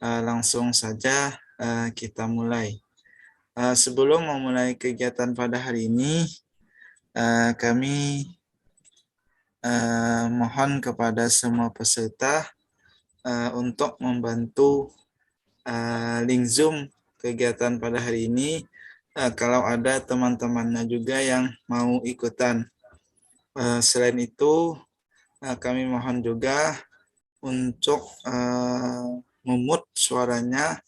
langsung saja kita mulai. Sebelum memulai kegiatan pada hari ini, kami mohon kepada semua peserta untuk membantu link Zoom kegiatan pada hari ini. Kalau ada teman-temannya juga yang mau ikutan. Selain itu, kami mohon juga untuk memut suaranya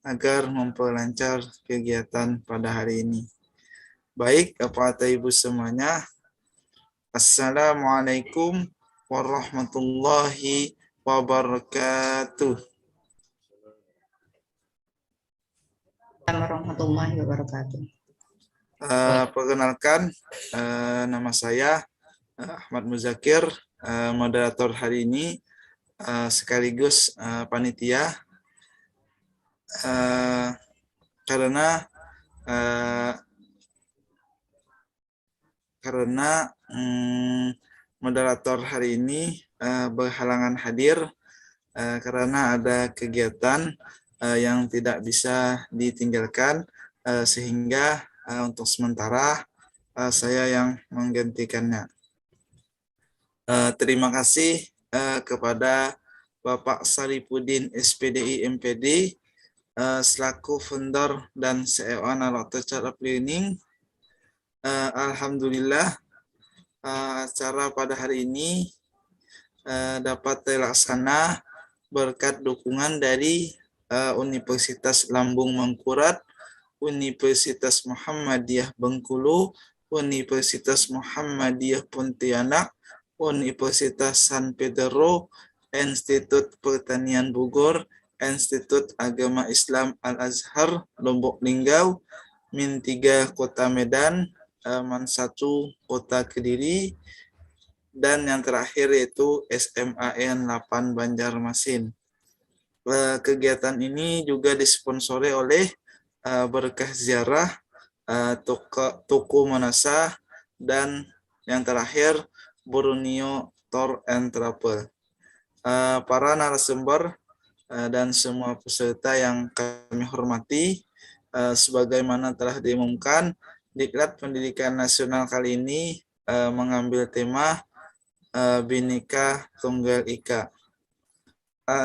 agar memperlancar kegiatan pada hari ini. Baik, Bapak Ibu semuanya, Assalamualaikum warahmatullahi wabarakatuh. Warahmatullahi wabarakatuh. Perkenalkan, nama saya Ahmad Muzakir, moderator hari ini sekaligus panitia. Karena moderator hari ini berhalangan hadir karena ada kegiatan yang tidak bisa ditinggalkan, sehingga untuk sementara saya yang menggantikannya. Terima kasih kepada Bapak Saripudin SPDI MPD selaku founder dan CEO Analog Startup Learning. Alhamdulillah acara pada hari ini dapat terlaksana berkat dukungan dari Universitas Lambung Mangkurat, Universitas Muhammadiyah Bengkulu, Universitas Muhammadiyah Pontianak, Universitas San Pedro, Institut Pertanian Bogor, Institut Agama Islam Al-Azhar Lombok Linggau, Min 3 Kota Medan, Man 1 Kota Kediri, dan yang terakhir yaitu SMAN 8 Banjarmasin. Kegiatan ini juga disponsori oleh Berkah Ziarah, Toko Manasa, dan yang terakhir Borneo Tour and Travel. Para narasumber dan semua peserta yang kami hormati, sebagaimana telah diumumkan, Diklat Pendidikan Nasional kali ini mengambil tema Bhinneka Tunggal Ika.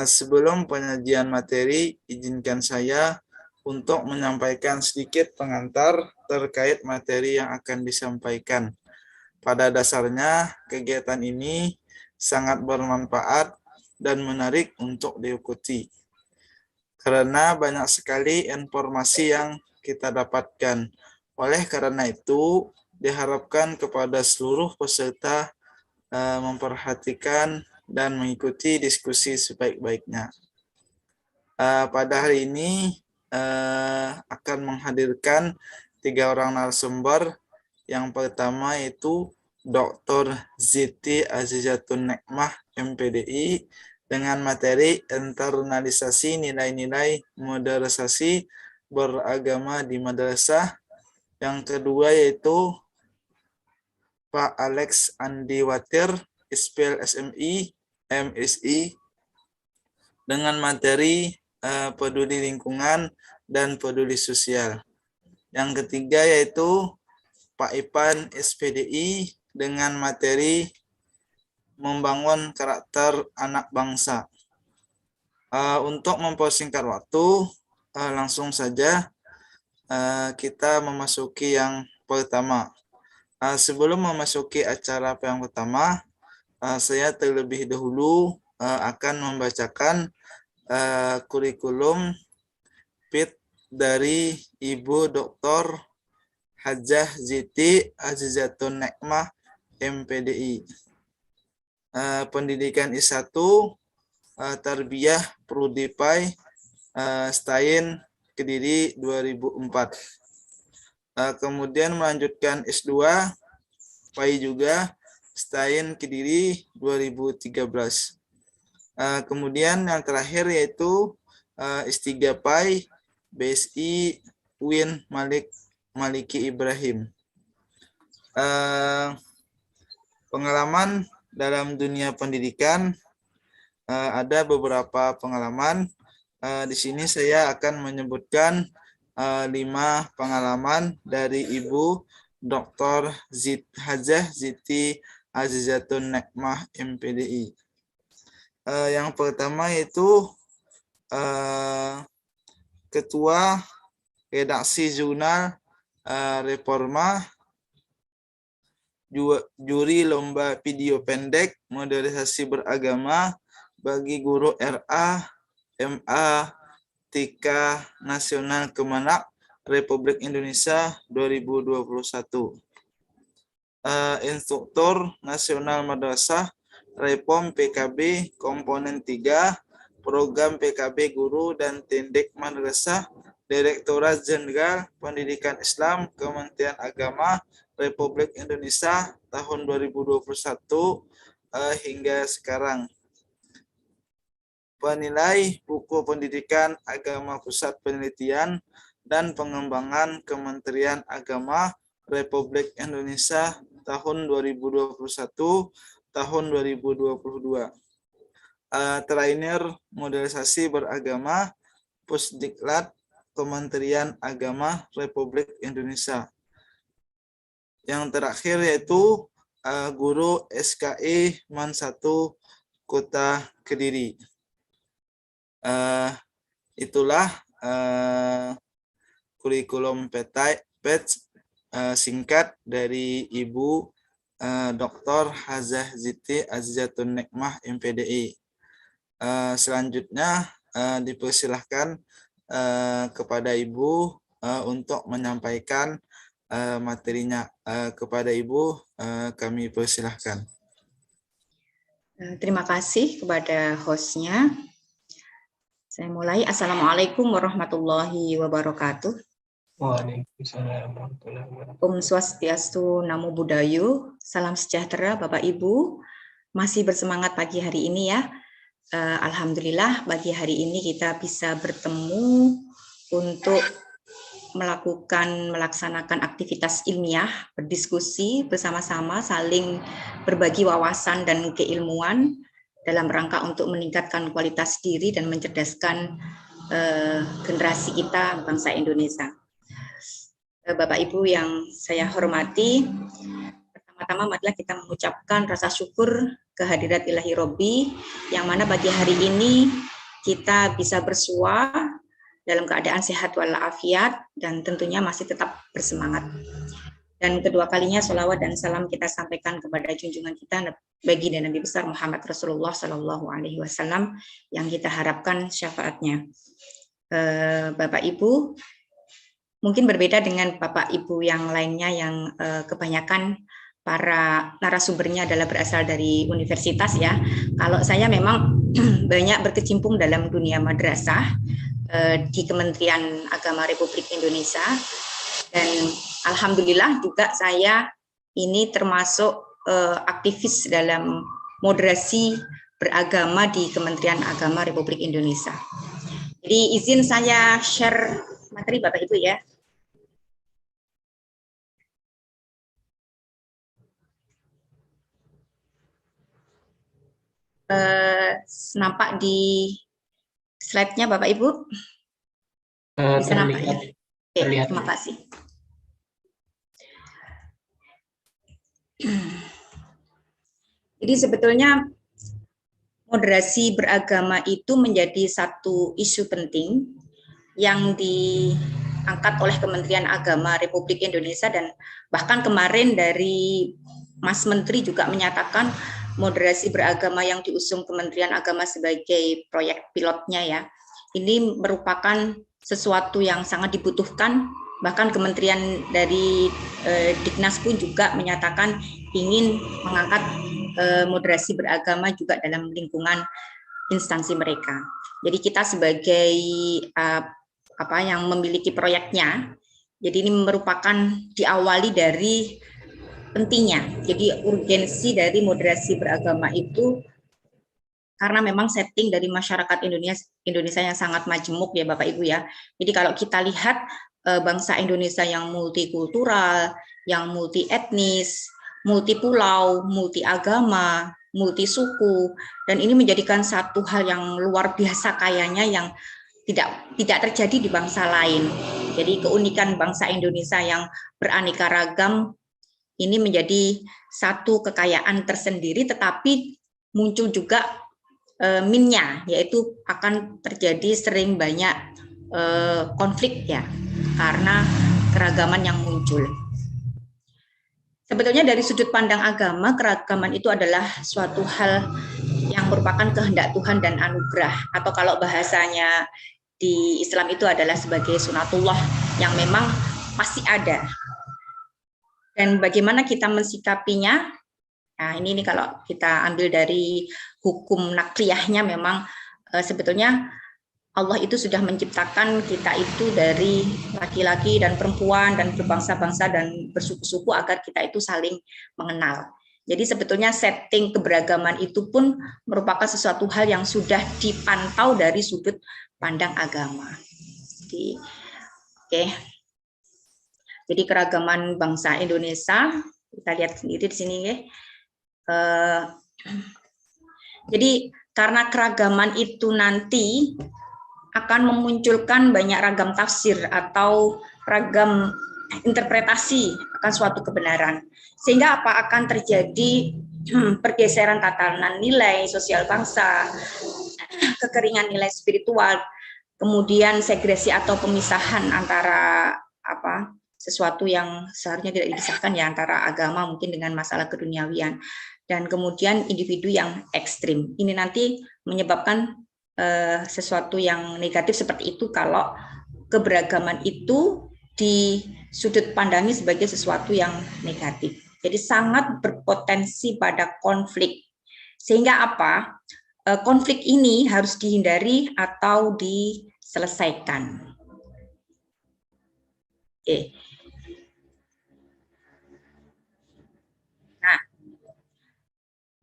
Sebelum penyajian materi, izinkan saya untuk menyampaikan sedikit pengantar terkait materi yang akan disampaikan. Pada dasarnya, kegiatan ini sangat bermanfaat dan menarik untuk diikuti. Karena banyak sekali informasi yang kita dapatkan. Oleh karena itu, diharapkan kepada seluruh peserta memperhatikan dan mengikuti diskusi sebaik-baiknya. Pada hari ini akan menghadirkan 3 orang narasumber. Yang pertama yaitu Dr. Ziti Azizatun Nekmah, MPDI, dengan materi internalisasi nilai-nilai modernisasi beragama di madrasah. Yang kedua yaitu Pak Alex Andi Watir, ISPIL SMI, MSI, dengan materi peduli lingkungan dan peduli sosial. Yang ketiga yaitu Pak Ipan SPDI dengan materi membangun karakter anak bangsa. Untuk mempersingkat waktu, langsung saja kita memasuki yang pertama. Sebelum memasuki acara yang pertama, saya terlebih dahulu akan membacakan kurikulum PIT dari Ibu Dr. Hajah Ziti Azizatun Nekmah, MPDI. Pendidikan I1, Tarbiyah Prudipai, Stain Kediri 2004. Kemudian melanjutkan S2, PAI juga, Stain Kediri 2013. Kemudian yang terakhir yaitu S3 PAI, BSI UIN Maliki Ibrahim. Pengalaman dalam dunia pendidikan, ada beberapa pengalaman. Di sini saya akan menyebutkan 5 pengalaman dari Ibu Dr. Hajah Siti Azizatun Nikmah MPDI. Yang pertama yaitu Ketua Redaksi Jurnal Reforma, juri lomba video pendek modernisasi beragama bagi guru RA, MA, Tika Nasional Kemenak Republik Indonesia 2021. Instruktur Nasional Madrasah Repom PKB Komponen 3 Program PKB Guru dan Tindik Madrasah Direktorat Jenderal Pendidikan Islam Kementerian Agama Republik Indonesia tahun 2021 hingga sekarang. Penilai buku pendidikan agama Pusat Penelitian dan Pengembangan Kementerian Agama Republik Indonesia tahun 2021 tahun 2022. Trainer modernisasi beragama Pusdiklat Kementerian Agama Republik Indonesia. Yang terakhir yaitu guru SKI Man 1 Kota Kediri. Itulah kurikulum PETS singkat dari Ibu Dr. Hajah Siti Azizatun Nikmah MPDI. Selanjutnya dipersilahkan kepada Ibu untuk menyampaikan materinya. Kepada Ibu kami persilahkan. Terima kasih kepada hostnya. Saya mulai. Assalamualaikum warahmatullahi wabarakatuh. Waalaikumsalam warahmatullahi wabarakatuh. Om Swastiastu, Namo Buddhayo. Salam sejahtera Bapak Ibu. Masih bersemangat pagi hari ini ya. Alhamdulillah pagi hari ini kita bisa bertemu untuk melaksanakan aktivitas ilmiah, berdiskusi bersama-sama, saling berbagi wawasan dan keilmuan dalam rangka untuk meningkatkan kualitas diri dan mencerdaskan generasi kita bangsa Indonesia. Bapak Ibu yang saya hormati, pertama-tama marilah kita mengucapkan rasa syukur kehadirat Ilahi Robbi yang mana pagi hari ini kita bisa bersua dalam keadaan sehat walafiat dan tentunya masih tetap bersemangat. Dan kedua kalinya sholawat dan salam kita sampaikan kepada junjungan kita baginda Nabi besar Muhammad Rasulullah Shallallahu Alaihi Wasallam yang kita harapkan syafaatnya. Bapak Ibu, mungkin berbeda dengan Bapak Ibu yang lainnya yang kebanyakan para narasumbernya adalah berasal dari universitas ya. Kalau saya memang banyak berkecimpung dalam dunia madrasah di Kementerian Agama Republik Indonesia, dan alhamdulillah juga saya ini termasuk aktivis dalam moderasi beragama di Kementerian Agama Republik Indonesia. Jadi izin saya share materi Bapak Ibu ya. Nampak di slide-nya Bapak Ibu? Bisa nampak ya? Oke, terima kasih. Jadi sebetulnya moderasi beragama itu menjadi satu isu penting yang diangkat oleh Kementerian Agama Republik Indonesia, dan bahkan kemarin dari Mas Menteri juga menyatakan moderasi beragama yang diusung Kementerian Agama sebagai proyek pilotnya ya. Ini merupakan sesuatu yang sangat dibutuhkan, bahkan kementerian dari Diknas pun juga menyatakan ingin mengangkat moderasi beragama juga dalam lingkungan instansi mereka. Jadi kita sebagai yang memiliki proyeknya, jadi ini merupakan diawali dari pentingnya. Jadi urgensi dari moderasi beragama itu karena memang setting dari masyarakat Indonesia yang sangat majemuk ya Bapak Ibu ya. Jadi kalau kita lihat bangsa Indonesia yang multikultural, yang multi etnis, multi pulau, multi agama, multi suku, dan ini menjadikan satu hal yang luar biasa kayanya yang tidak terjadi di bangsa lain. Jadi keunikan bangsa Indonesia yang beraneka ragam ini menjadi satu kekayaan tersendiri, tetapi muncul juga minnya, yaitu akan terjadi sering banyak konflik ya, karena keragaman yang muncul. Sebetulnya dari sudut pandang agama, keragaman itu adalah suatu hal yang merupakan kehendak Tuhan dan anugerah, atau kalau bahasanya di Islam itu adalah sebagai sunatullah yang memang pasti ada. Dan bagaimana kita mensikapinya? Nah, ini kalau kita ambil dari hukum nakliyahnya, memang sebetulnya Allah itu sudah menciptakan kita itu dari laki-laki dan perempuan dan berbangsa-bangsa dan bersuku-suku agar kita itu saling mengenal. Jadi sebetulnya setting keberagaman itu pun merupakan sesuatu hal yang sudah dipantau dari sudut pandang agama. Jadi keragaman bangsa Indonesia, kita lihat sendiri di sini ya. Jadi karena keragaman itu nanti akan memunculkan banyak ragam tafsir atau ragam interpretasi akan suatu kebenaran. Sehingga apa akan terjadi pergeseran tatanan nilai sosial bangsa, kekeringan nilai spiritual, kemudian segresi atau pemisahan antara sesuatu yang seharusnya tidak dipisahkan ya, antara agama mungkin dengan masalah keduniawian, dan kemudian individu yang ekstrim. Ini nanti menyebabkan sesuatu yang negatif seperti itu kalau keberagaman itu di sudut pandangi sebagai sesuatu yang negatif. Jadi sangat berpotensi pada konflik. Sehingga apa? Konflik ini harus dihindari atau diselesaikan. Oke. Nah,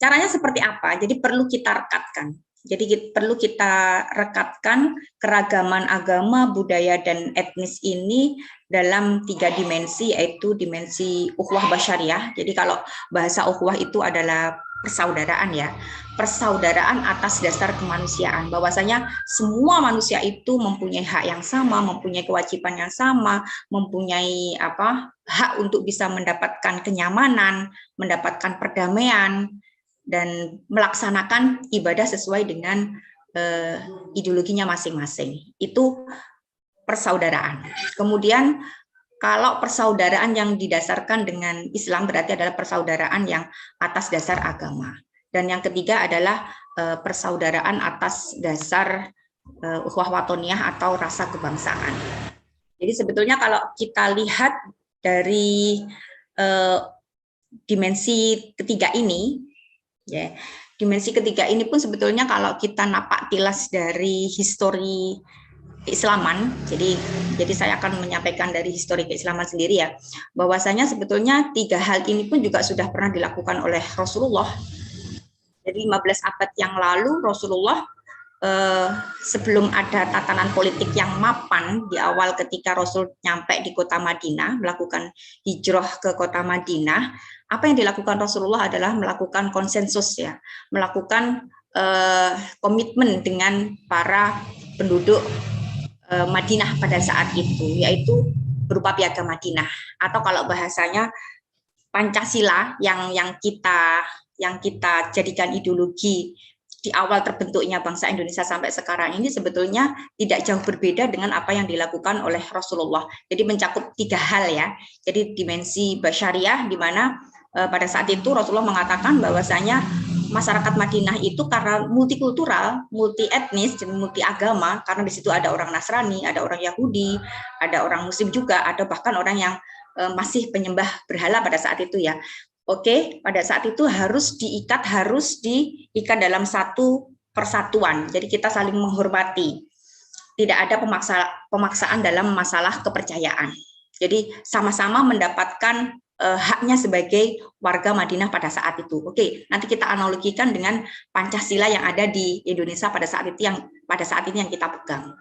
caranya seperti apa? Jadi perlu kita rekatkan. Jadi perlu kita rekatkan keragaman agama, budaya, dan etnis ini dalam 3 dimensi, yaitu dimensi ukhuwah basyariah. Jadi kalau bahasa ukhuwah itu adalah persaudaraan ya, persaudaraan atas dasar kemanusiaan, bahwasanya semua manusia itu mempunyai hak yang sama, mempunyai kewajiban yang sama, mempunyai hak untuk bisa mendapatkan kenyamanan, mendapatkan perdamaian, dan melaksanakan ibadah sesuai dengan ideologinya masing-masing. Itu persaudaraan. Kemudian kalau persaudaraan yang didasarkan dengan Islam berarti adalah persaudaraan yang atas dasar agama. Dan yang ketiga adalah persaudaraan atas dasar ukhuwah watoniyah atau rasa kebangsaan. Jadi sebetulnya kalau kita lihat dari dimensi ketiga ini, ya, dimensi ketiga ini pun sebetulnya kalau kita napak tilas dari histori keislaman, jadi saya akan menyampaikan dari histori keislaman sendiri ya, bahwasanya sebetulnya 3 hal ini pun juga sudah pernah dilakukan oleh Rasulullah. Jadi 15 abad yang lalu Rasulullah sebelum ada tatanan politik yang mapan di awal ketika Rasul nyampe di kota Madinah, melakukan hijrah ke kota Madinah, apa yang dilakukan Rasulullah adalah melakukan konsensus ya, melakukan komitmen dengan para penduduk Madinah pada saat itu, yaitu berupa Piagam Madinah, atau kalau bahasanya Pancasila yang kita jadikan ideologi di awal terbentuknya bangsa Indonesia sampai sekarang ini sebetulnya tidak jauh berbeda dengan apa yang dilakukan oleh Rasulullah. Jadi mencakup 3 hal ya. Jadi dimensi basyariah, di mana pada saat itu Rasulullah mengatakan bahwasanya masyarakat Madinah itu karena multikultural, multi etnis, dan multi agama, karena di situ ada orang Nasrani, ada orang Yahudi, ada orang Muslim juga, ada bahkan orang yang masih penyembah berhala pada saat itu ya. Oke, pada saat itu harus diikat dalam satu persatuan. Jadi kita saling menghormati. Tidak ada pemaksaan dalam masalah kepercayaan. Jadi sama-sama mendapatkan haknya sebagai warga Madinah pada saat itu. Oke, nanti kita analogikan dengan Pancasila yang ada di Indonesia pada saat ini yang kita pegang.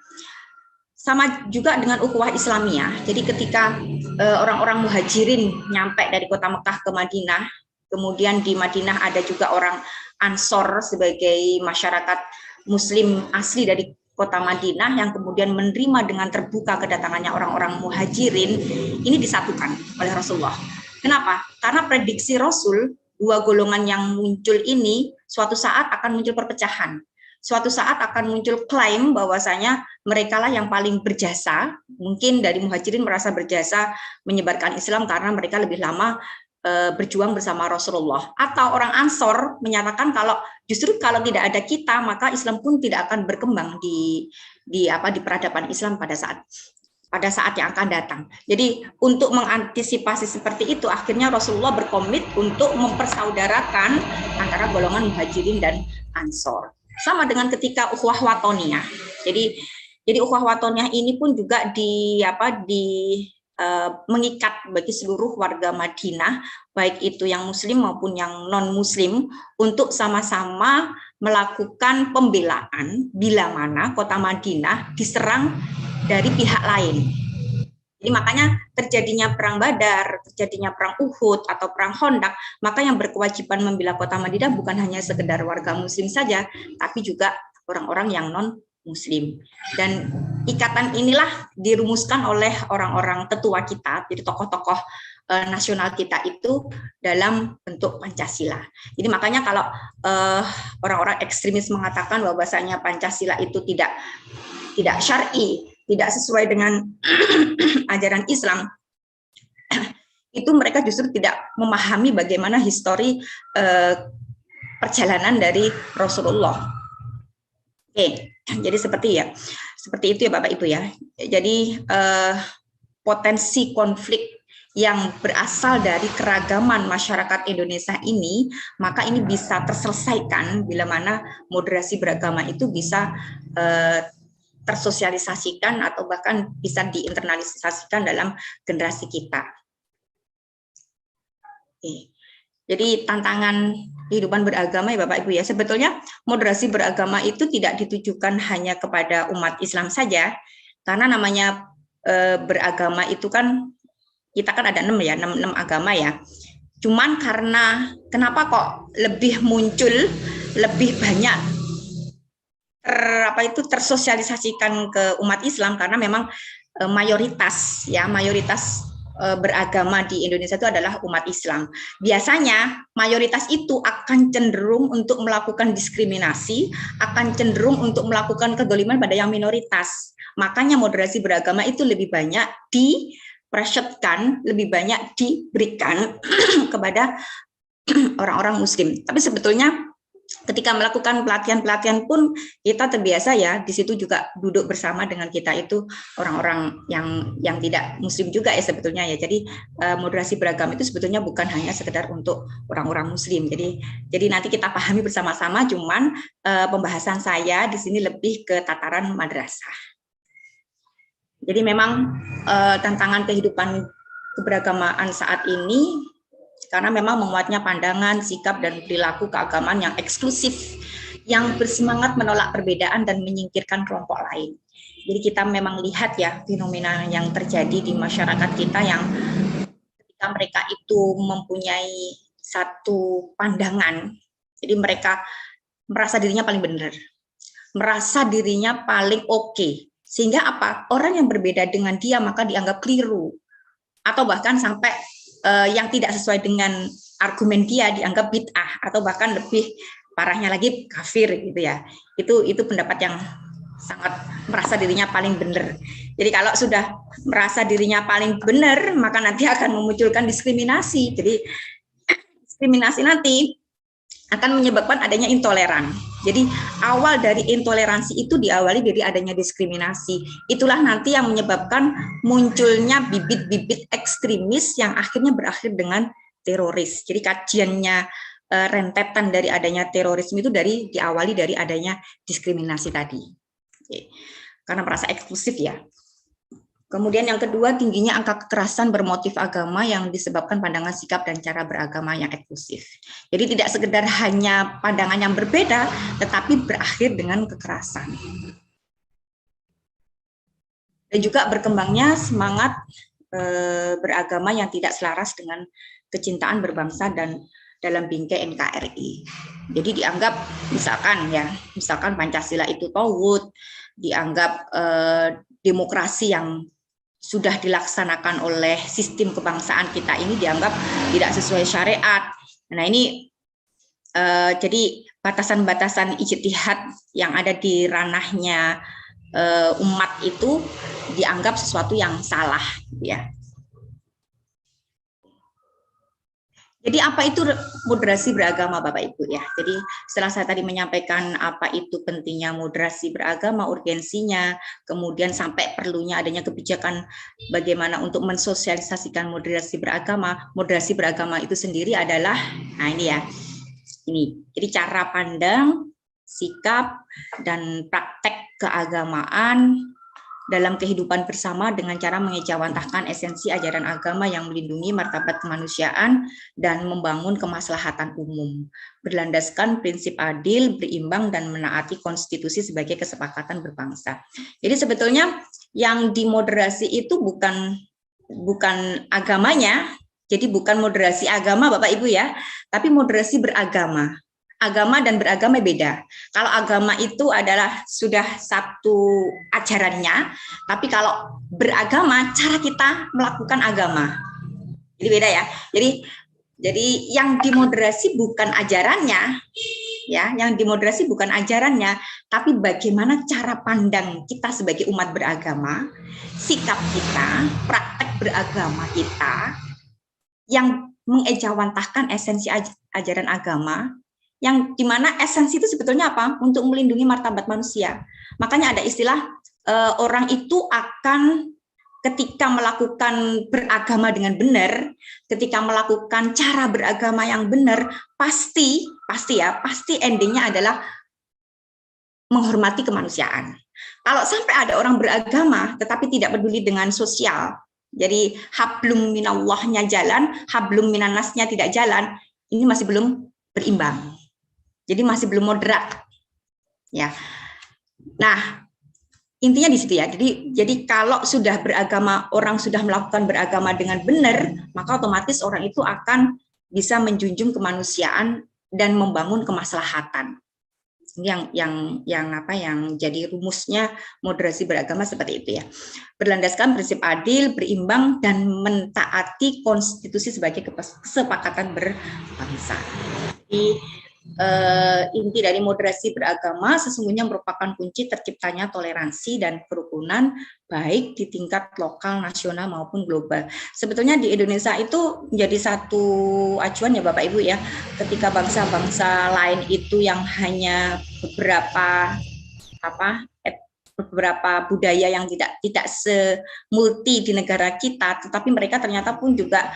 Sama juga dengan ukhuwah Islamiyah. Jadi ketika orang-orang muhajirin nyampe dari kota Mekah ke Madinah, kemudian di Madinah ada juga orang Ansor sebagai masyarakat Muslim asli dari kota Madinah yang kemudian menerima dengan terbuka kedatangannya orang-orang muhajirin, ini disatukan oleh Rasulullah. Kenapa? Karena prediksi Rasul, dua golongan yang muncul ini suatu saat akan muncul perpecahan. Suatu saat akan muncul klaim bahwasanya mereka lah yang paling berjasa, mungkin dari muhajirin merasa berjasa menyebarkan Islam karena mereka lebih lama berjuang bersama Rasulullah, atau orang Ansor menyatakan kalau justru kalau tidak ada kita maka Islam pun tidak akan berkembang di peradaban Islam pada saat yang akan datang. Jadi untuk mengantisipasi seperti itu, akhirnya Rasulullah berkomit untuk mempersaudarakan antara golongan muhajirin dan Ansor. Sama dengan ketika ukhuwah watoniyah. Jadi ukhuwah watoniyah ini pun juga mengikat bagi seluruh warga Madinah, baik itu yang Muslim maupun yang non-Muslim, untuk sama-sama melakukan pembelaan bila mana kota Madinah diserang dari pihak lain. Jadi makanya terjadinya perang Badar, terjadinya perang Uhud atau perang Khandaq, maka yang berkewajiban membela kota Madinah bukan hanya sekedar warga Muslim saja, tapi juga orang-orang yang non-Muslim. Dan ikatan inilah dirumuskan oleh orang-orang tetua kita, jadi tokoh-tokoh nasional kita itu dalam bentuk Pancasila. Jadi makanya kalau orang-orang ekstremis mengatakan bahwasanya Pancasila itu tidak syar'i, tidak sesuai dengan ajaran Islam, itu mereka justru tidak memahami bagaimana histori perjalanan dari Rasulullah. Oke, jadi seperti itu ya Bapak Ibu ya. Jadi potensi konflik yang berasal dari keragaman masyarakat Indonesia ini, maka ini bisa terselesaikan bila mana moderasi beragama itu bisa tersosialisasikan atau bahkan bisa diinternalisasikan dalam generasi kita. Oke. Jadi tantangan kehidupan beragama ya Bapak Ibu ya, sebetulnya moderasi beragama itu tidak ditujukan hanya kepada umat Islam saja, karena namanya beragama itu kan, kita kan ada 6 agama ya. Cuman karena kenapa kok lebih muncul, lebih banyak tersosialisasikan ke umat Islam, karena memang mayoritas beragama di Indonesia itu adalah umat Islam. Biasanya mayoritas itu akan cenderung untuk melakukan diskriminasi, akan cenderung untuk melakukan kedoliman pada yang minoritas. Makanya moderasi beragama itu lebih banyak dipersyatkan, lebih banyak diberikan kepada orang-orang Muslim. Tapi sebetulnya ketika melakukan pelatihan-pelatihan pun kita terbiasa ya, di situ juga duduk bersama dengan kita itu orang-orang yang tidak Muslim juga ya sebetulnya ya. Jadi moderasi beragama itu sebetulnya bukan hanya sekedar untuk orang-orang Muslim. Jadi nanti kita pahami bersama-sama. Cuman pembahasan saya di sini lebih ke tataran madrasah. Jadi memang tantangan kehidupan keberagamaan saat ini, karena memang memuatnya pandangan, sikap, dan perilaku keagamaan yang eksklusif, yang bersemangat menolak perbedaan dan menyingkirkan kelompok lain. Jadi kita memang lihat ya fenomena yang terjadi di masyarakat kita, yang ketika mereka itu mempunyai satu pandangan, jadi mereka merasa dirinya paling benar, merasa dirinya paling oke, sehingga apa? Orang yang berbeda dengan dia maka dianggap keliru, atau bahkan sampai yang tidak sesuai dengan argumen dia dianggap bid'ah, atau bahkan lebih parahnya lagi kafir gitu ya. Itu pendapat yang sangat merasa dirinya paling benar. Jadi kalau sudah merasa dirinya paling benar, maka nanti akan memunculkan diskriminasi. Jadi diskriminasi nanti akan menyebabkan adanya intoleran. Jadi awal dari intoleransi itu diawali dari adanya diskriminasi. Itulah nanti yang menyebabkan munculnya bibit-bibit ekstremis yang akhirnya berakhir dengan teroris. Jadi kajiannya rentetan dari adanya terorisme itu diawali dari adanya diskriminasi tadi. Oke. Karena merasa eksklusif ya. Kemudian yang kedua, tingginya angka kekerasan bermotif agama yang disebabkan pandangan sikap dan cara beragama yang eksklusif. Jadi tidak sekedar hanya pandangan yang berbeda, tetapi berakhir dengan kekerasan. Dan juga berkembangnya semangat beragama yang tidak selaras dengan kecintaan berbangsa dan dalam bingkai NKRI. Jadi dianggap misalkan Pancasila itu tauhid, dianggap demokrasi yang sudah dilaksanakan oleh sistem kebangsaan kita ini dianggap tidak sesuai syariat. Nah ini jadi batasan-batasan ijtihad yang ada di ranahnya umat itu dianggap sesuatu yang salah, ya. Jadi apa itu moderasi beragama, Bapak Ibu, ya? Jadi setelah saya tadi menyampaikan apa itu pentingnya moderasi beragama, urgensinya, kemudian sampai perlunya adanya kebijakan bagaimana untuk mensosialisasikan moderasi beragama itu sendiri adalah, nah ini ya, ini. Jadi cara pandang, sikap, dan praktek keagamaan dalam kehidupan bersama dengan cara mengejawantahkan esensi ajaran agama yang melindungi martabat kemanusiaan dan membangun kemaslahatan umum, berlandaskan prinsip adil, berimbang, dan menaati konstitusi sebagai kesepakatan berbangsa. Jadi sebetulnya yang dimoderasi itu bukan agamanya, jadi bukan moderasi agama Bapak Ibu ya, tapi moderasi beragama. Agama dan beragama beda. Kalau agama itu adalah sudah satu ajarannya, tapi kalau beragama cara kita melakukan agama. Jadi beda ya. Jadi yang dimoderasi bukan ajarannya, ya, yang dimoderasi bukan ajarannya, tapi bagaimana cara pandang kita sebagai umat beragama, sikap kita, praktek beragama kita yang mengejawantahkan esensi ajaran agama. Yang dimana esensi itu sebetulnya apa? Untuk melindungi martabat manusia. Makanya ada istilah orang itu akan ketika melakukan beragama dengan benar, ketika melakukan cara beragama yang benar, pasti endingnya adalah menghormati kemanusiaan. Kalau sampai ada orang beragama tetapi tidak peduli dengan sosial, jadi hablum minallahnya jalan, hablum minannasnya tidak jalan, ini masih belum berimbang. Jadi masih belum moderat, ya. Nah, intinya di situ ya. Jadi kalau sudah beragama, orang sudah melakukan beragama dengan benar, maka otomatis orang itu akan bisa menjunjung kemanusiaan dan membangun kemaslahatan. Ini yang jadi rumusnya moderasi beragama seperti itu ya. Berlandaskan prinsip adil, berimbang, dan mentaati konstitusi sebagai kesepakatan berbangsa. Inti dari moderasi beragama sesungguhnya merupakan kunci terciptanya toleransi dan kerukunan baik di tingkat lokal, nasional maupun global. Sebetulnya di Indonesia itu menjadi satu acuan ya Bapak Ibu ya, ketika bangsa-bangsa lain itu yang hanya beberapa budaya yang tidak semulti di negara kita, tetapi mereka ternyata pun juga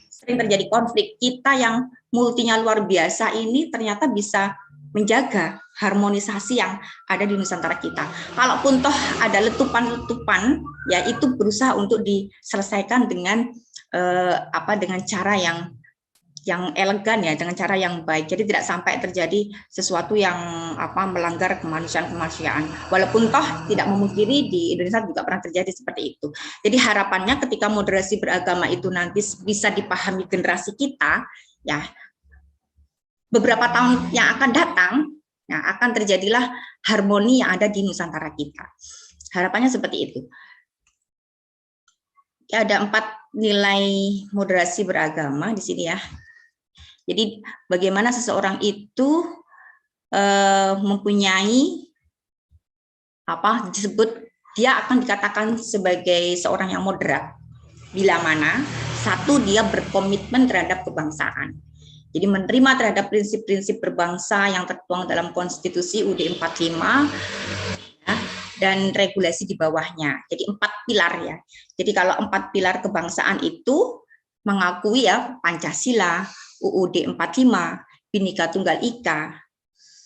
sering terjadi konflik. Kita yang multinya luar biasa ini ternyata bisa menjaga harmonisasi yang ada di Nusantara kita. Kalaupun toh ada letupan-letupan, ya itu berusaha untuk diselesaikan dengan dengan cara yang elegan ya, dengan cara yang baik. Jadi tidak sampai terjadi sesuatu yang melanggar kemanusiaan. Walaupun toh tidak memungkiri di Indonesia juga pernah terjadi seperti itu. Jadi harapannya ketika moderasi beragama itu nanti bisa dipahami generasi kita, ya beberapa tahun yang akan datang, ya, akan terjadilah harmoni yang ada di Nusantara kita. Harapannya seperti itu. Ya, ada 4 nilai moderasi beragama di sini ya. Jadi bagaimana seseorang itu mempunyai disebut dia akan dikatakan sebagai seorang yang moderat bila mana satu dia berkomitmen terhadap kebangsaan. Jadi menerima terhadap prinsip-prinsip berbangsa yang tertuang dalam konstitusi UUD 45 ya, dan regulasi di bawahnya. Jadi 4 pilar ya. Jadi kalau 4 pilar kebangsaan itu mengakui ya Pancasila, UUD 45, Bhinneka Tunggal Ika,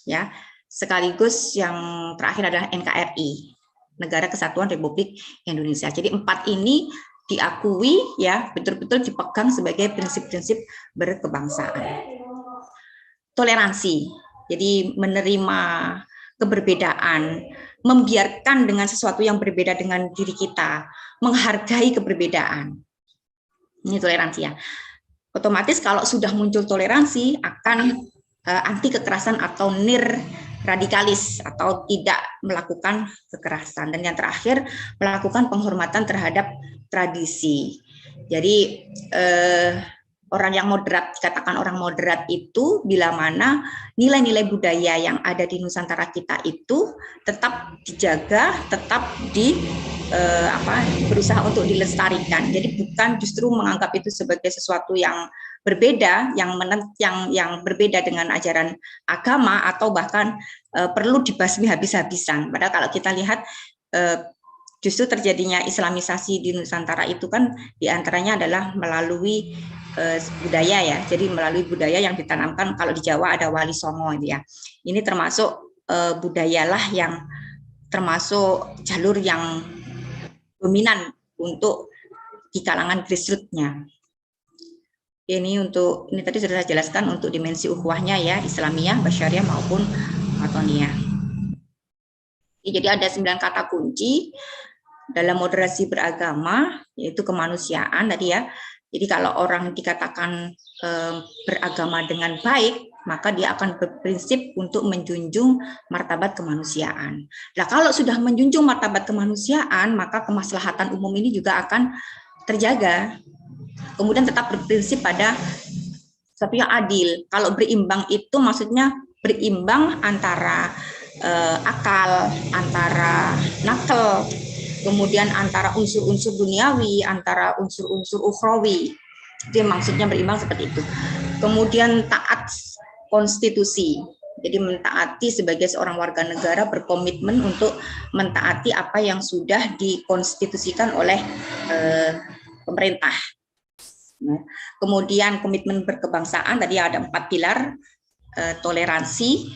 ya, sekaligus yang terakhir adalah NKRI, Negara Kesatuan Republik Indonesia. Jadi 4 ini diakui ya, betul-betul dipegang sebagai prinsip-prinsip berkebangsaan. Toleransi, jadi menerima keberbedaan, membiarkan dengan sesuatu yang berbeda dengan diri kita, menghargai keberbedaan. Ini toleransi ya. otomatis kalau sudah muncul toleransi akan anti kekerasan atau radikalis atau tidak melakukan kekerasan. Dan yang terakhir, melakukan penghormatan terhadap tradisi. Jadi orang yang moderat, dikatakan orang moderat itu bila mana nilai-nilai budaya yang ada di Nusantara kita itu tetap dijaga, tetap berusaha untuk dilestarikan. Jadi bukan justru menganggap itu sebagai sesuatu yang berbeda, yang berbeda dengan ajaran agama atau bahkan perlu dibasmi habis-habisan. Padahal kalau kita lihat justru terjadinya Islamisasi di Nusantara itu kan diantaranya adalah melalui budaya ya. Jadi melalui budaya yang ditanamkan, kalau di Jawa ada Wali Songo ya. Ini termasuk budayalah yang termasuk jalur yang dominan untuk di kalangan grassroots-nya. Ini tadi sudah saya jelaskan untuk dimensi ukhuwahnya ya, Islamiyah, Basyariah maupun Watoniyah. Jadi ada 9 kata kunci dalam moderasi beragama, yaitu kemanusiaan tadi ya. Jadi kalau orang dikatakan beragama dengan baik, maka dia akan berprinsip untuk menjunjung martabat kemanusiaan. Nah, kalau sudah menjunjung martabat kemanusiaan, maka kemaslahatan umum ini juga akan terjaga. Kemudian tetap berprinsip pada sesuatu yang adil. Kalau berimbang itu maksudnya berimbang antara akal, antara nakal, kemudian antara unsur-unsur duniawi, antara unsur-unsur ukhrawi. Itu maksudnya berimbang seperti itu. Kemudian taat konstitusi. Jadi mentaati sebagai seorang warga negara berkomitmen untuk mentaati apa yang sudah dikonstitusikan oleh pemerintah. Kemudian komitmen berkebangsaan, tadi ada 4 pilar, toleransi,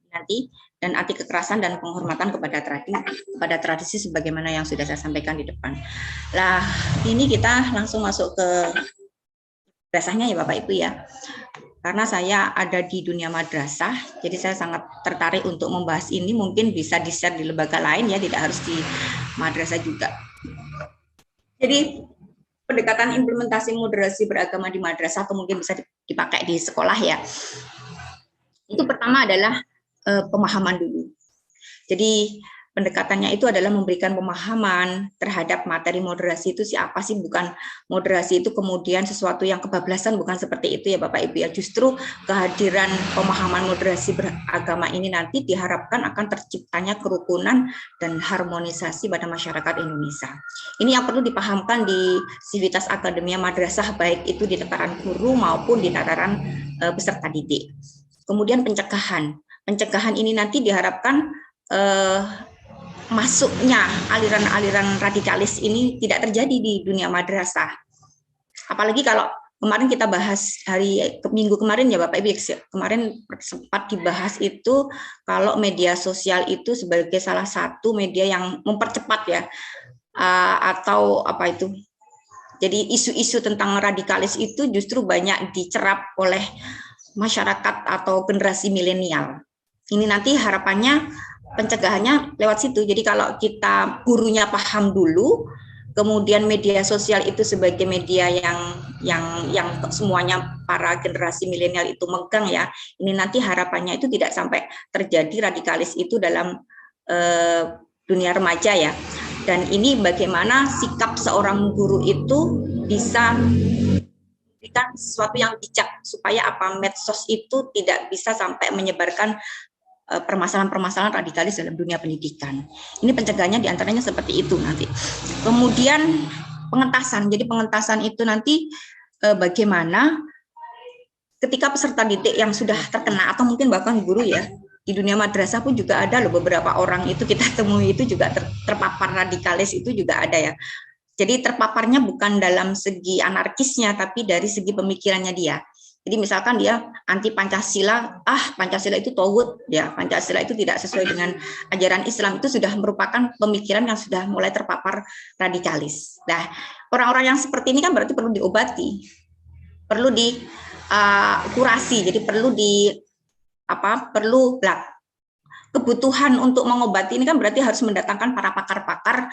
nanti dan anti kekerasan dan penghormatan kepada tradisi sebagaimana yang sudah saya sampaikan di depan. Lah, ini kita langsung masuk ke madrasahnya ya Bapak Ibu ya. Karena saya ada di dunia madrasah, jadi saya sangat tertarik untuk membahas ini. Mungkin bisa di-share di lembaga lain ya, tidak harus di madrasah juga. Jadi pendekatan implementasi moderasi beragama di madrasah atau mungkin bisa dipakai di sekolah ya. Itu pertama adalah pemahaman dulu. Jadi pendekatannya itu adalah memberikan pemahaman terhadap materi moderasi itu siapa sih, bukan moderasi itu kemudian sesuatu yang kebablasan, bukan seperti itu ya Bapak Ibu ya. Justru kehadiran pemahaman moderasi beragama ini nanti diharapkan akan terciptanya kerukunan dan harmonisasi pada masyarakat Indonesia. Ini yang perlu dipahamkan di Sivitas Akademia Madrasah, baik itu di tataran guru maupun di tataran peserta didik. Kemudian pencegahan ini nanti diharapkan masuknya aliran-aliran radikalis ini tidak terjadi di dunia madrasah. Apalagi kalau kemarin kita bahas minggu kemarin ya Bapak Ibu, kemarin sempat dibahas itu kalau media sosial itu sebagai salah satu media yang mempercepat ya, atau apa itu. Jadi isu-isu tentang radikalis itu justru banyak dicerap oleh masyarakat atau generasi milenial. Ini nanti harapannya pencegahannya lewat situ. Jadi kalau kita gurunya paham dulu, kemudian media sosial itu sebagai media yang semuanya para generasi milenial itu megang ya. Ini nanti harapannya itu tidak sampai terjadi radikalis itu dalam dunia remaja ya. Dan ini bagaimana sikap seorang guru itu bisa memberikan sesuatu yang bijak supaya medsos itu tidak bisa sampai menyebarkan permasalahan-permasalahan radikalis dalam dunia pendidikan. Ini pencegahannya diantaranya seperti itu nanti. Kemudian pengentasan. Jadi pengentasan itu nanti bagaimana ketika peserta didik yang sudah terkena atau mungkin bahkan guru ya, di dunia madrasah pun juga ada loh beberapa orang itu kita temui itu juga terpapar radikalis itu juga ada ya. Jadi terpaparnya bukan dalam segi anarkisnya tapi dari segi pemikirannya dia. Jadi misalkan dia anti Pancasila, Pancasila itu tauhid ya, Pancasila itu tidak sesuai dengan ajaran Islam, itu sudah merupakan pemikiran yang sudah mulai terpapar radikalis. Nah, orang-orang yang seperti ini kan berarti perlu diobati, perlu dikurasi, jadi perlu kebutuhan untuk mengobati ini kan berarti harus mendatangkan para pakar-pakar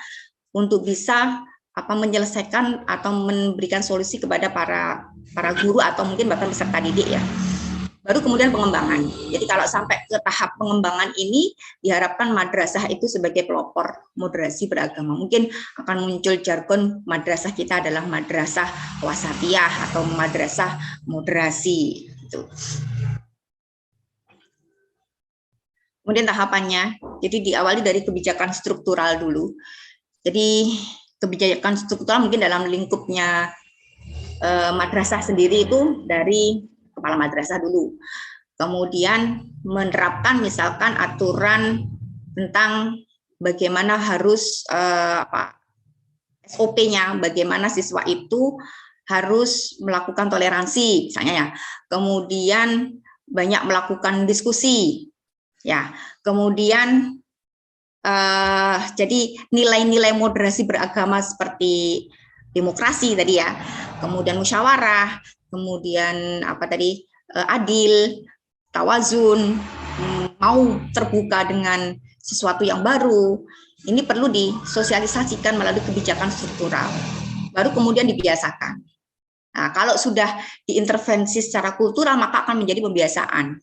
untuk bisa menyelesaikan atau memberikan solusi kepada para guru atau mungkin bahkan peserta didik ya. Baru kemudian pengembangan. Jadi kalau sampai ke tahap pengembangan ini diharapkan madrasah itu sebagai pelopor moderasi beragama. Mungkin akan muncul jargon madrasah kita adalah madrasah wasatiyah atau madrasah moderasi gitu. Kemudian tahapannya, jadi diawali dari kebijakan struktural dulu. Jadi kebijakan struktural mungkin dalam lingkupnya madrasah sendiri itu dari kepala madrasah dulu. Kemudian menerapkan misalkan aturan tentang bagaimana harus SOP-nya, bagaimana siswa itu harus melakukan toleransi misalnya ya. Kemudian banyak melakukan diskusi ya. Kemudian jadi nilai-nilai moderasi beragama seperti demokrasi tadi ya, kemudian musyawarah, kemudian adil, tawazun, mau terbuka dengan sesuatu yang baru, ini perlu disosialisasikan melalui kebijakan struktural, baru kemudian dibiasakan. Nah, kalau sudah diintervensi secara kultural, maka akan menjadi pembiasaan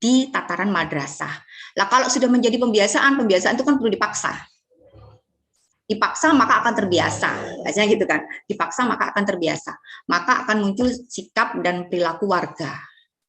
di tataran madrasah. Lah kalau sudah menjadi pembiasaan itu kan perlu dipaksa. Dipaksa maka akan terbiasa, biasanya gitu kan. Dipaksa maka akan terbiasa, maka akan muncul sikap dan perilaku warga.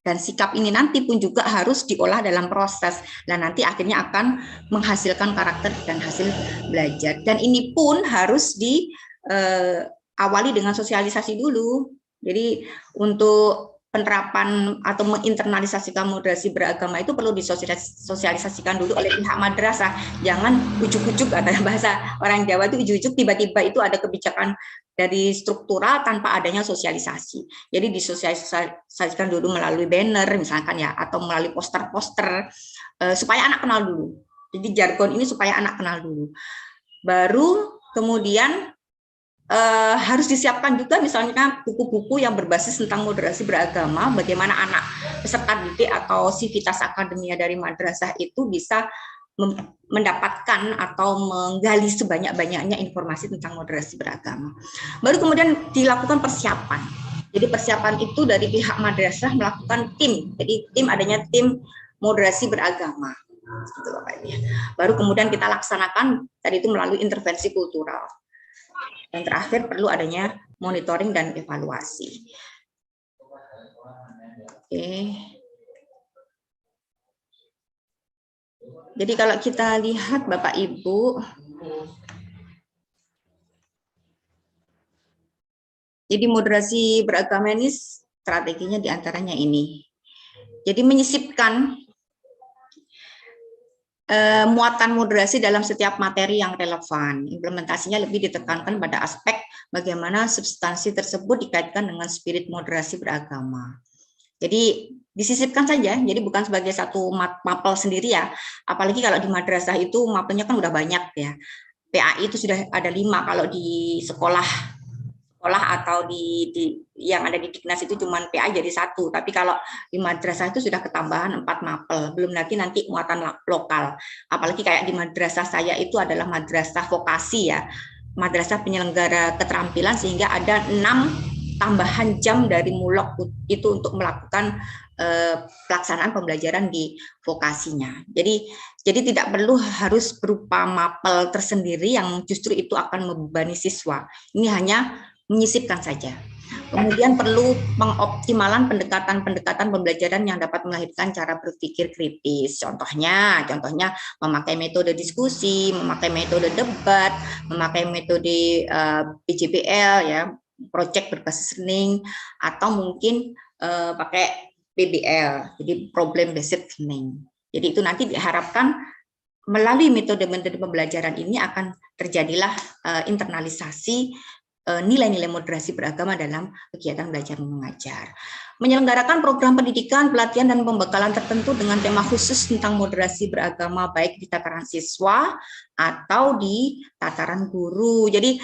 Dan sikap ini nanti pun juga harus diolah dalam proses, dan nanti akhirnya akan menghasilkan karakter dan hasil belajar. Dan ini pun harus diawali dengan sosialisasi dulu. Jadi untuk penerapan atau menginternalisasikan moderasi beragama itu perlu disosialisasikan dulu oleh pihak madrasah. Jangan ujuk-ujuk, kata bahasa orang Jawa itu ujuk-ujuk, tiba-tiba itu ada kebijakan dari struktural tanpa adanya sosialisasi. Jadi disosialisasikan dulu melalui banner misalkan ya, atau melalui poster-poster supaya anak kenal dulu. Jadi jargon ini supaya anak kenal dulu. Baru kemudian harus disiapkan juga misalnya buku-buku yang berbasis tentang moderasi beragama, bagaimana anak peserta didik atau sivitas akademia dari madrasah itu bisa mendapatkan atau menggali sebanyak-banyaknya informasi tentang moderasi beragama. Baru kemudian dilakukan persiapan. Jadi persiapan itu dari pihak madrasah melakukan tim. Jadi adanya tim moderasi beragama. Gitu Bapak Ibu. Baru kemudian kita laksanakan tadi itu melalui intervensi kultural. Dan terakhir perlu adanya monitoring dan evaluasi. Oke. Jadi kalau kita lihat Bapak Ibu, jadi moderasi beragama ini strateginya diantaranya ini. Jadi menyisipkan muatan moderasi dalam setiap materi yang relevan. Implementasinya lebih ditekankan pada aspek bagaimana substansi tersebut dikaitkan dengan spirit moderasi beragama. Jadi disisipkan saja, jadi bukan sebagai satu mapel sendiri ya. Apalagi kalau di madrasah itu mapelnya kan udah banyak ya. PAI itu sudah ada 5, kalau di sekolah atau di yang ada di Diknas itu cuma PA jadi 1, tapi kalau di madrasah itu sudah ketambahan 4 mapel, belum lagi nanti muatan lokal. Apalagi kayak di madrasah saya itu adalah madrasah vokasi ya, madrasah penyelenggara keterampilan, sehingga ada 6 tambahan jam dari mulok itu untuk melakukan pelaksanaan pembelajaran di vokasinya. Jadi tidak perlu harus berupa mapel tersendiri yang justru itu akan membebani siswa. Ini hanya menyisipkan saja. Kemudian perlu pengoptimalan pendekatan pembelajaran yang dapat melahirkan cara berpikir kritis. Contohnya memakai metode diskusi, memakai metode debat, memakai metode PJBL ya, project berbasis learning, atau mungkin pakai PBL, jadi problem based learning. Jadi itu nanti diharapkan melalui metode-metode pembelajaran ini akan terjadilah internalisasi nilai-nilai moderasi beragama dalam kegiatan belajar mengajar. Menyelenggarakan program pendidikan, pelatihan, dan pembekalan tertentu dengan tema khusus tentang moderasi beragama, baik di tataran siswa atau di tataran guru. Jadi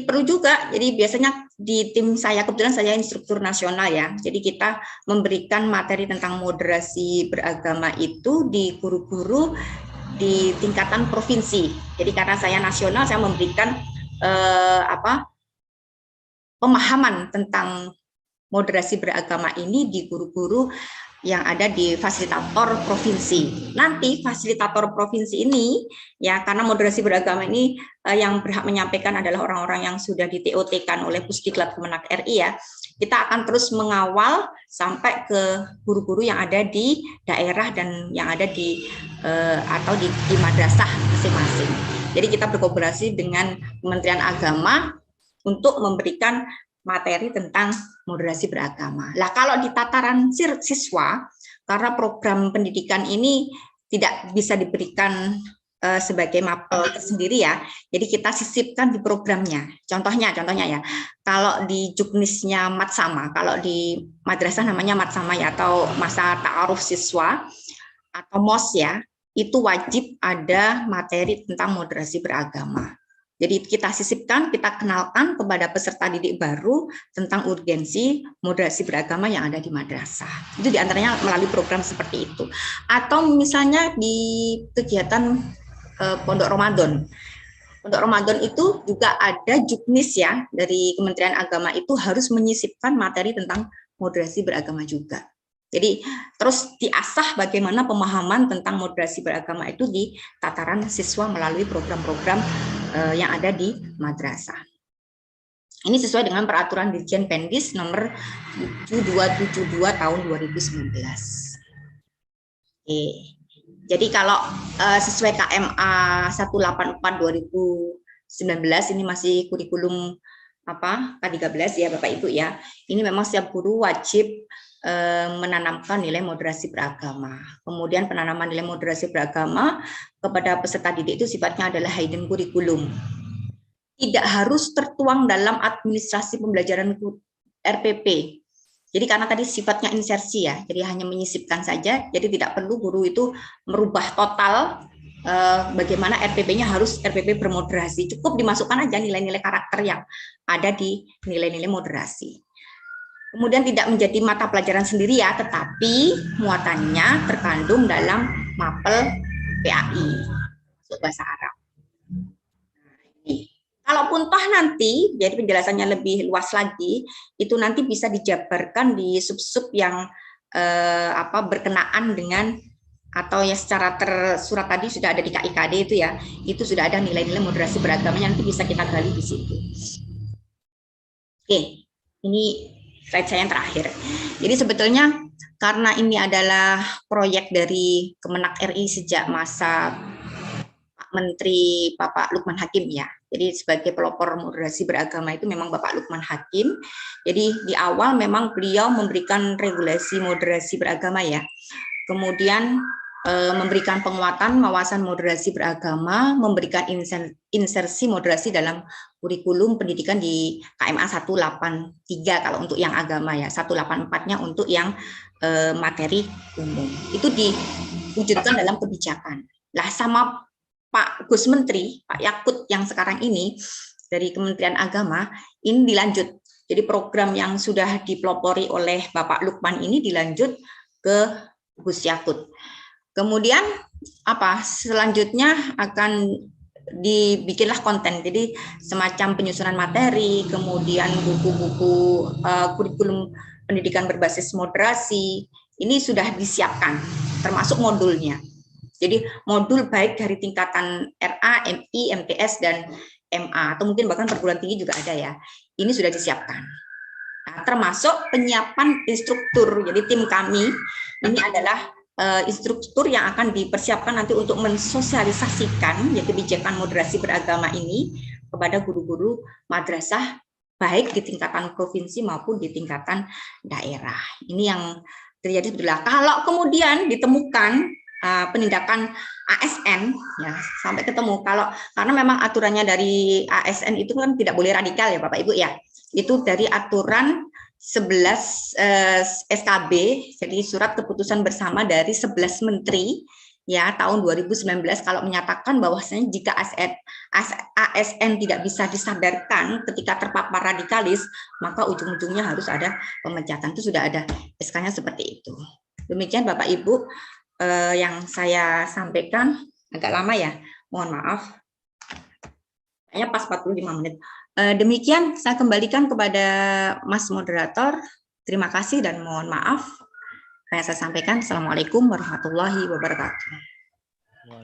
perlu juga, jadi biasanya di tim saya, kebetulan saya instruktur nasional ya, jadi kita memberikan materi tentang moderasi beragama itu di guru-guru di tingkatan provinsi. Jadi karena saya nasional, saya memberikan pemahaman tentang moderasi beragama ini di guru-guru yang ada di fasilitator provinsi. Nanti fasilitator provinsi ini, ya karena moderasi beragama ini yang berhak menyampaikan adalah orang-orang yang sudah di TOT-kan oleh Pusdiklat Kemenak RI ya, kita akan terus mengawal sampai ke guru-guru yang ada di daerah dan yang ada di atau di madrasah masing-masing. Jadi kita berkolaborasi dengan Kementerian Agama untuk memberikan materi tentang moderasi beragama. Lah kalau di tataran siswa, karena program pendidikan ini tidak bisa diberikan sebagai mapel tersendiri ya, jadi kita sisipkan di programnya. Contohnya ya, kalau di juknisnya Matsama, kalau di madrasah namanya Matsama ya, atau masa ta'aruf siswa atau MOS ya, itu wajib ada materi tentang moderasi beragama. Jadi kita sisipkan, kita kenalkan kepada peserta didik baru tentang urgensi moderasi beragama yang ada di madrasah. Itu diantaranya melalui program seperti itu. Atau misalnya di kegiatan Pondok Ramadan. Pondok Ramadan itu juga ada juknis ya, dari Kementerian Agama itu harus menyisipkan materi tentang moderasi beragama juga. Jadi terus diasah bagaimana pemahaman tentang moderasi beragama itu di tataran siswa melalui program-program yang ada di madrasah. Ini sesuai dengan peraturan Dirjen Pendis nomor 7272 tahun 2019. Oke. Jadi kalau sesuai KMA 184 2019 ini masih kurikulum K13 ya Bapak Ibu ya. Ini memang setiap guru wajib menanamkan nilai moderasi beragama. Kemudian penanaman nilai moderasi beragama kepada peserta didik itu sifatnya adalah hidden kurikulum. Tidak harus tertuang dalam administrasi pembelajaran RPP. Jadi karena tadi sifatnya insersi ya, jadi hanya menyisipkan saja, jadi tidak perlu guru itu merubah total bagaimana RPP-nya harus RPP bermoderasi. Cukup dimasukkan aja nilai-nilai karakter yang ada di nilai-nilai moderasi. Kemudian tidak menjadi mata pelajaran sendiri ya, tetapi muatannya terkandung dalam mapel PAI, masuk bahasa Arab. Kalaupun toh nanti, jadi penjelasannya lebih luas lagi, itu nanti bisa dijabarkan di sub-sub yang berkenaan dengan atau yang secara tersurat tadi sudah ada di KIKD itu sudah ada nilai-nilai moderasi beragamanya, nanti bisa kita gali di situ. Oke, ini slide saya yang terakhir. Jadi sebetulnya karena ini adalah proyek dari Kemenak RI sejak masa Pak Menteri Bapak Lukman Hakim ya. Jadi sebagai pelopor moderasi beragama itu memang Bapak Lukman Hakim. Jadi di awal memang beliau memberikan regulasi moderasi beragama ya. Kemudian memberikan penguatan wawasan moderasi beragama, memberikan insersi moderasi dalam kurikulum pendidikan di KMA 183 kalau untuk yang agama ya, 184-nya untuk yang materi umum. Itu diwujudkan dalam kebijakan. Lah sama Pak Gus Menteri, Pak Yakut yang sekarang ini dari Kementerian Agama, ini dilanjut. Jadi program yang sudah dipelopori oleh Bapak Lukman ini dilanjut ke Gus Yakut. Kemudian selanjutnya akan dibikinlah konten, jadi semacam penyusunan materi, kemudian buku-buku kurikulum pendidikan berbasis moderasi, ini sudah disiapkan, termasuk modulnya. Jadi modul baik dari tingkatan RA, MI, MTS, dan MA, atau mungkin bahkan perguruan tinggi juga ada ya, ini sudah disiapkan. Nah, termasuk penyiapan instruktur, jadi tim kami ini adalah instruktur yang akan dipersiapkan nanti untuk mensosialisasikan ya kebijakan moderasi beragama ini kepada guru-guru madrasah baik di tingkatan provinsi maupun di tingkatan daerah. Ini yang terjadi adalah kalau kemudian ditemukan penindakan ASN ya sampai ketemu karena memang aturannya dari ASN itu kan tidak boleh radikal ya Bapak Ibu ya. Itu dari aturan 11 SKB, jadi surat keputusan bersama dari 11 menteri ya tahun 2019 kalau menyatakan bahwasanya jika ASN tidak bisa disadarkan ketika terpapar radikalis, maka ujung-ujungnya harus ada pemecatan. Itu sudah ada SK-nya seperti itu. Demikian Bapak Ibu yang saya sampaikan, agak lama ya, mohon maaf. Kayaknya pas 45 menit. Demikian saya kembalikan kepada Mas Moderator. Terima kasih dan mohon maaf. Yang saya sampaikan, Assalamualaikum warahmatullahi wabarakatuh.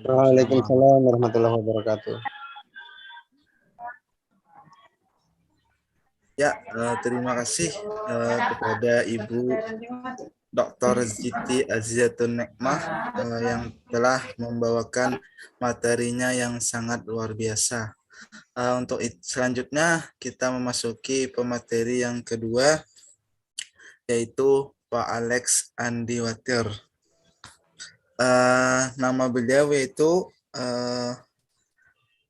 Waalaikumsalam warahmatullahi wabarakatuh. Ya, terima kasih kepada Ibu Dr. Siti Azizatun Nekmah yang telah membawakan materinya yang sangat luar biasa. Untuk selanjutnya kita memasuki pemateri yang kedua, yaitu Pak Alex Andiwatir. Nama beliau yaitu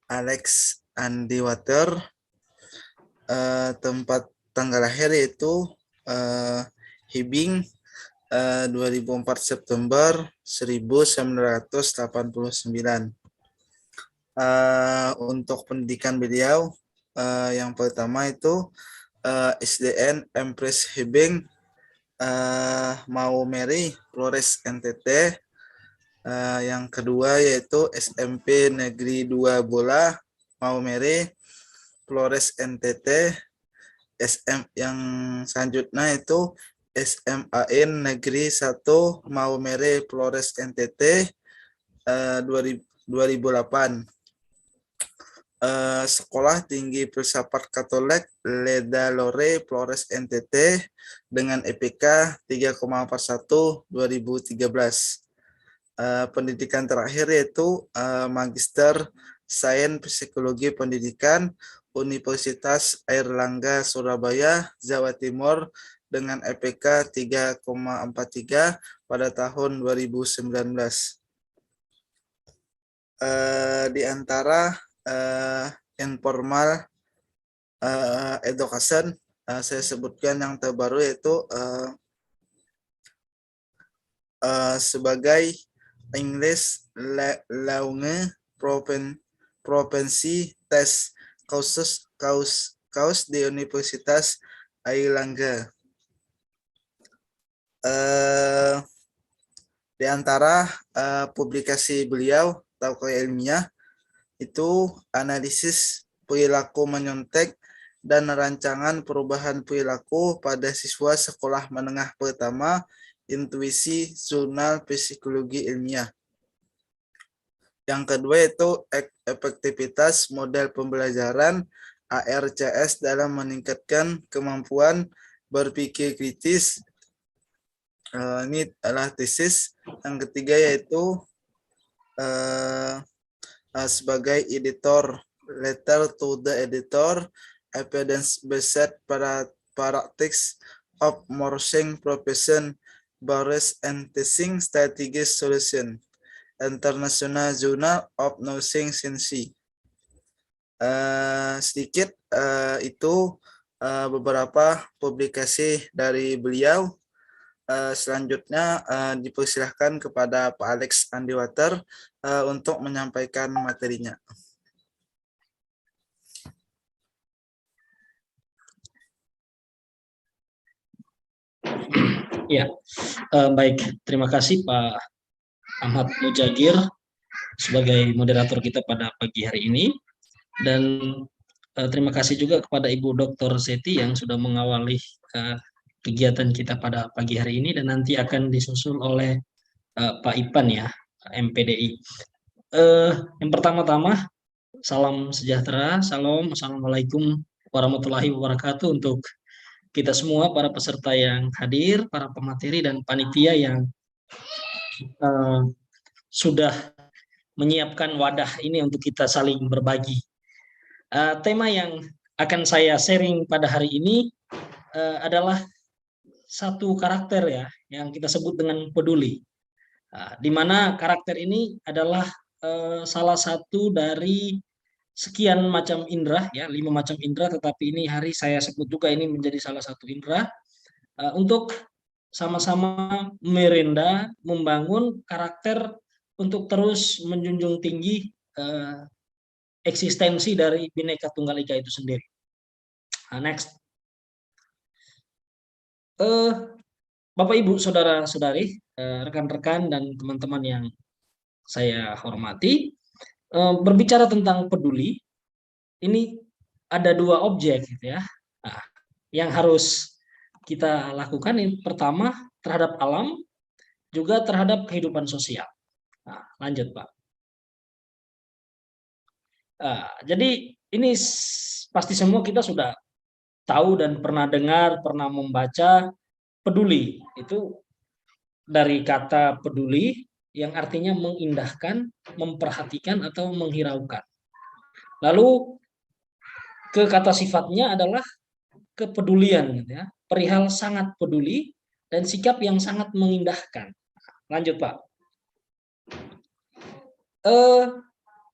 Alex Andiwatir. Tempat tanggal lahir yaitu Hibing 2004 September 1989. Untuk pendidikan beliau yang pertama itu SDN Empress Hibing Maumere Flores NTT. Yang kedua yaitu SMP Negeri 2 Bola Maumere Flores NTT. Yang selanjutnya itu SMAN Negeri 1 Maumere Flores NTT 2008. Sekolah Tinggi Filsafat Katolik Leda Lore Flores NTT dengan IPK 3,41 2013. Pendidikan terakhir yaitu Magister Sains Psikologi Pendidikan Universitas Airlangga Surabaya, Jawa Timur dengan IPK 3,43 pada tahun 2019. Di antara informal education, saya sebutkan yang terbaru yaitu sebagai English Langue Provinsi Tes Kaus di Universitas Airlangga. Di antara publikasi beliau atau karya ilmiah itu analisis perilaku menyontek dan rancangan perubahan perilaku pada siswa sekolah menengah pertama, intuisi jurnal psikologi ilmiah. Yang kedua itu efektivitas model pembelajaran ARCS dalam meningkatkan kemampuan berpikir kritis. Ini adalah tesis. Yang ketiga yaitu sebagai editor, letter to the editor, evidence-based practice of nursing profession, barriers and teaching strategic solution. International Journal of Nursing Science. Sedikit itu beberapa publikasi dari beliau. Selanjutnya dipersilahkan kepada Pak Alex Andiwatir untuk menyampaikan materinya. Ya, baik. Terima kasih Pak Ahmad Mujagir sebagai moderator kita pada pagi hari ini, dan terima kasih juga kepada Ibu Dr. Seti yang sudah mengawali kegiatan kita pada pagi hari ini dan nanti akan disusul oleh Pak Ipan ya, MPDI. Yang pertama-tama, salam sejahtera, assalamualaikum warahmatullahi wabarakatuh untuk kita semua, para peserta yang hadir, para pemateri dan panitia yang sudah menyiapkan wadah ini untuk kita saling berbagi. Tema yang akan saya sharing pada hari ini adalah satu karakter ya, yang kita sebut dengan peduli. Di mana karakter ini adalah salah satu dari sekian macam indera ya, 5 macam indera, tetapi ini hari saya sebut juga ini menjadi salah satu indera untuk sama-sama merendah, membangun karakter untuk terus menjunjung tinggi eksistensi dari Bhinneka Tunggal Ika itu sendiri. Next. Bapak, Ibu, Saudara-saudari, rekan-rekan dan teman-teman yang saya hormati, berbicara tentang peduli, ini ada dua objek gitu ya. Nah, yang harus kita lakukan ini pertama terhadap alam, juga terhadap kehidupan sosial. Nah, lanjut Pak. Jadi ini pasti semua kita sudah tahu dan pernah dengar, pernah membaca peduli. Itu dari kata peduli yang artinya mengindahkan, memperhatikan atau menghiraukan. Lalu ke kata sifatnya adalah kepedulian gitu ya. Perihal sangat peduli dan sikap yang sangat mengindahkan. Lanjut Pak.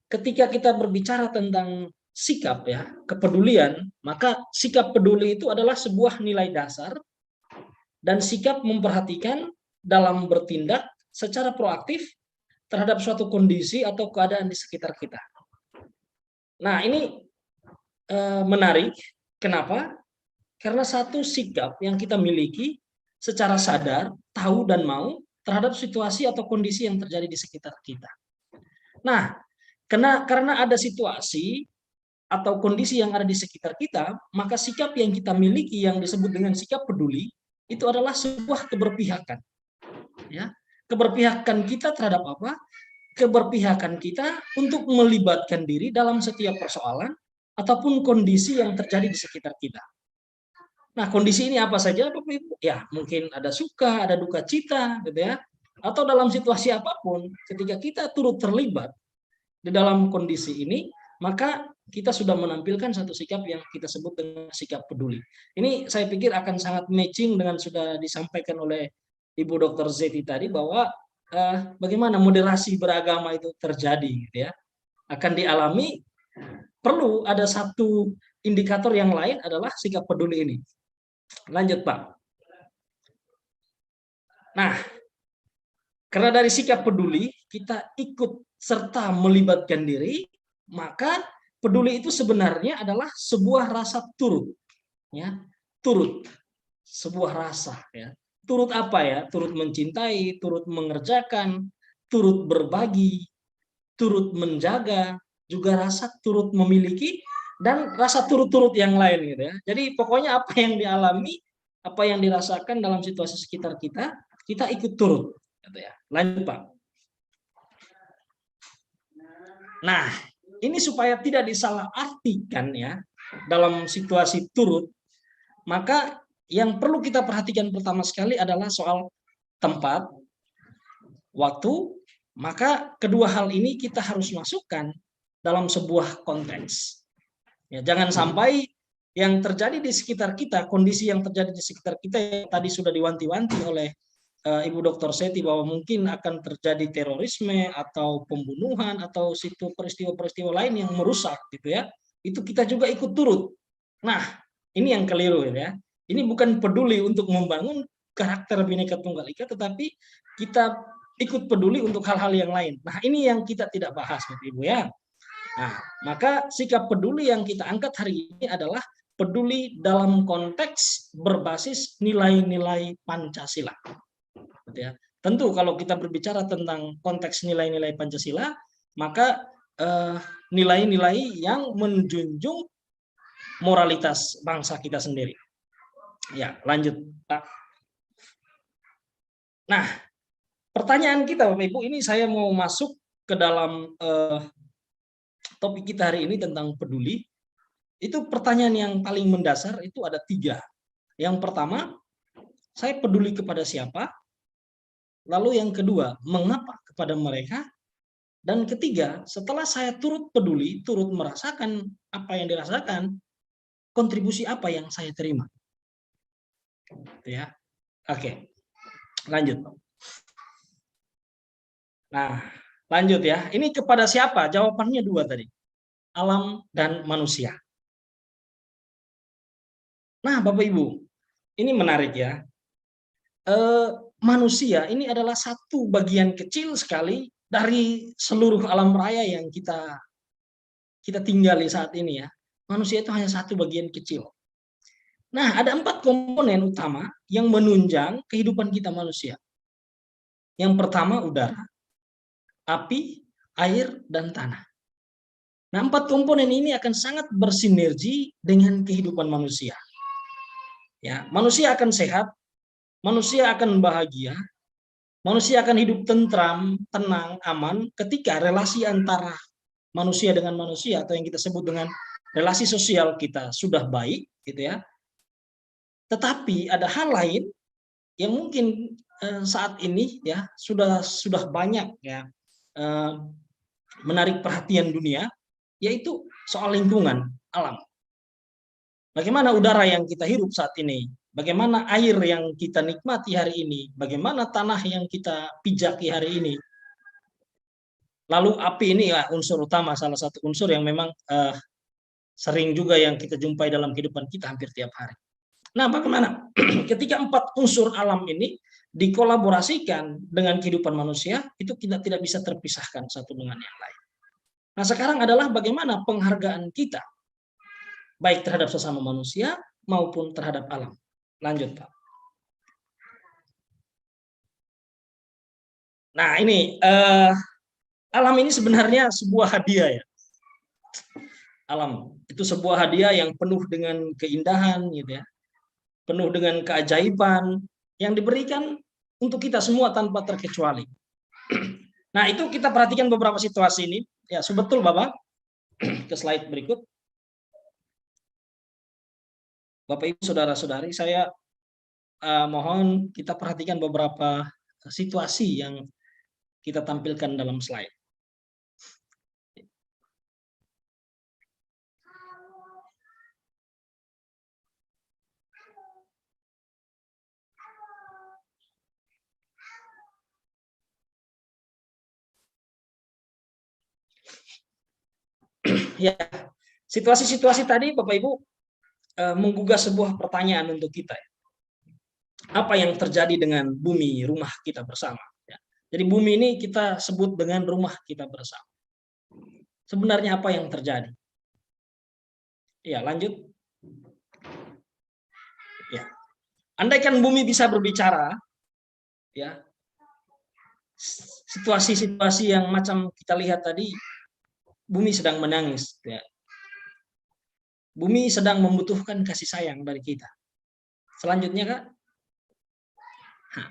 Ketika kita berbicara tentang sikap ya, kepedulian, maka sikap peduli itu adalah sebuah nilai dasar dan sikap memperhatikan dalam bertindak secara proaktif terhadap suatu kondisi atau keadaan di sekitar kita. Nah, ini menarik. Kenapa? Karena satu sikap yang kita miliki secara sadar, tahu dan mau terhadap situasi atau kondisi yang terjadi di sekitar kita. Nah, karena ada situasi atau kondisi yang ada di sekitar kita, maka sikap yang kita miliki yang disebut dengan sikap peduli itu adalah sebuah keberpihakan. Ya, keberpihakan kita terhadap apa? Keberpihakan kita untuk melibatkan diri dalam setiap persoalan ataupun kondisi yang terjadi di sekitar kita. Nah, kondisi ini apa saja, Bapak Ibu? Ya, mungkin ada suka, ada duka cita, gitu ya. Atau dalam situasi apapun, ketika kita turut terlibat di dalam kondisi ini, maka kita sudah menampilkan satu sikap yang kita sebut dengan sikap peduli. Ini saya pikir akan sangat matching dengan sudah disampaikan oleh Ibu Dr. Zeti tadi bahwa bagaimana moderasi beragama itu terjadi, gitu ya. Akan dialami, perlu ada satu indikator yang lain adalah sikap peduli ini. Lanjut Pak. Nah, karena dari sikap peduli kita ikut serta melibatkan diri, maka peduli itu sebenarnya adalah sebuah rasa turut, ya, turut, sebuah rasa, ya. Turut apa ya? Turut mencintai, turut mengerjakan, turut berbagi, turut menjaga, juga rasa turut memiliki dan rasa turut-turut yang lain gitu ya. Jadi pokoknya apa yang dialami, apa yang dirasakan dalam situasi sekitar kita, kita ikut turut gitu ya. Lanjut Pak. Nah, ini supaya tidak disalahartikan ya dalam situasi turut, maka yang perlu kita perhatikan pertama sekali adalah soal tempat, waktu, maka kedua hal ini kita harus masukkan dalam sebuah konteks. Ya, jangan sampai yang terjadi di sekitar kita, kondisi yang terjadi di sekitar kita yang tadi sudah diwanti-wanti oleh Ibu Dr. Zeti bahwa mungkin akan terjadi terorisme atau pembunuhan atau peristiwa-peristiwa lain yang merusak gitu ya. Itu kita juga ikut turut. Nah, ini yang keliru ya. Ini bukan peduli untuk membangun karakter Bhinneka Tunggal Ika, tetapi kita ikut peduli untuk hal-hal yang lain. Nah, ini yang kita tidak bahas Bapak Ibu ya. Nah, maka sikap peduli yang kita angkat hari ini adalah peduli dalam konteks berbasis nilai-nilai Pancasila. Ya. Tentu kalau kita berbicara tentang konteks nilai-nilai Pancasila, maka nilai-nilai yang menjunjung moralitas bangsa kita sendiri. Ya, lanjut Pak. Nah, pertanyaan kita Bapak Ibu, ini saya mau masuk ke dalam topik kita hari ini tentang peduli. Itu pertanyaan yang paling mendasar itu ada 3. Yang pertama, saya peduli kepada siapa? Lalu yang kedua, mengapa kepada mereka? Dan ketiga, setelah saya turut peduli, turut merasakan apa yang dirasakan, kontribusi apa yang saya terima? Ya, oke, lanjut. Nah, lanjut ya. Ini kepada siapa? Jawabannya 2 tadi. Alam dan manusia. Nah, Bapak Ibu, ini menarik ya. Manusia ini adalah satu bagian kecil sekali dari seluruh alam raya yang kita tinggali saat ini ya. Manusia itu hanya satu bagian kecil. Nah, ada 4 komponen utama yang menunjang kehidupan kita manusia. Yang pertama udara, api, air, dan tanah. Nah, 4 komponen ini akan sangat bersinergi dengan kehidupan manusia. Ya, manusia akan sehat, manusia akan bahagia, manusia akan hidup tentram, tenang, aman ketika relasi antara manusia dengan manusia atau yang kita sebut dengan relasi sosial kita sudah baik, gitu ya. Tetapi ada hal lain yang mungkin saat ini ya sudah banyak ya menarik perhatian dunia, yaitu soal lingkungan alam. Bagaimana udara yang kita hirup saat ini, bagaimana air yang kita nikmati hari ini, bagaimana tanah yang kita pijaki hari ini. Lalu api ini ya unsur utama, salah satu unsur yang memang sering juga yang kita jumpai dalam kehidupan kita hampir tiap hari. Nah, bagaimana ketika 4 unsur alam ini dikolaborasikan dengan kehidupan manusia, itu kita tidak bisa terpisahkan satu dengan yang lain. Nah, sekarang adalah bagaimana penghargaan kita, baik terhadap sesama manusia maupun terhadap alam. Lanjut, Pak. Nah, ini alam ini sebenarnya sebuah hadiah ya. Alam itu sebuah hadiah yang penuh dengan keindahan, gitu ya, penuh dengan keajaiban yang diberikan untuk kita semua tanpa terkecuali. Nah, itu kita perhatikan beberapa situasi ini. Ya, betul Bapak. Ke slide berikut. Bapak Ibu saudara-saudari, saya mohon kita perhatikan beberapa situasi yang kita tampilkan dalam slide. Ya, situasi-situasi tadi Bapak Ibu menggugah sebuah pertanyaan untuk kita. Apa yang terjadi dengan bumi, rumah kita bersama? Ya. Jadi bumi ini kita sebut dengan rumah kita bersama. Sebenarnya apa yang terjadi? Ya, lanjut. Ya. Andaikan bumi bisa berbicara, ya, situasi-situasi yang macam kita lihat tadi, bumi sedang menangis. Ya. Bumi sedang membutuhkan kasih sayang dari kita. Selanjutnya, Kak. Nah,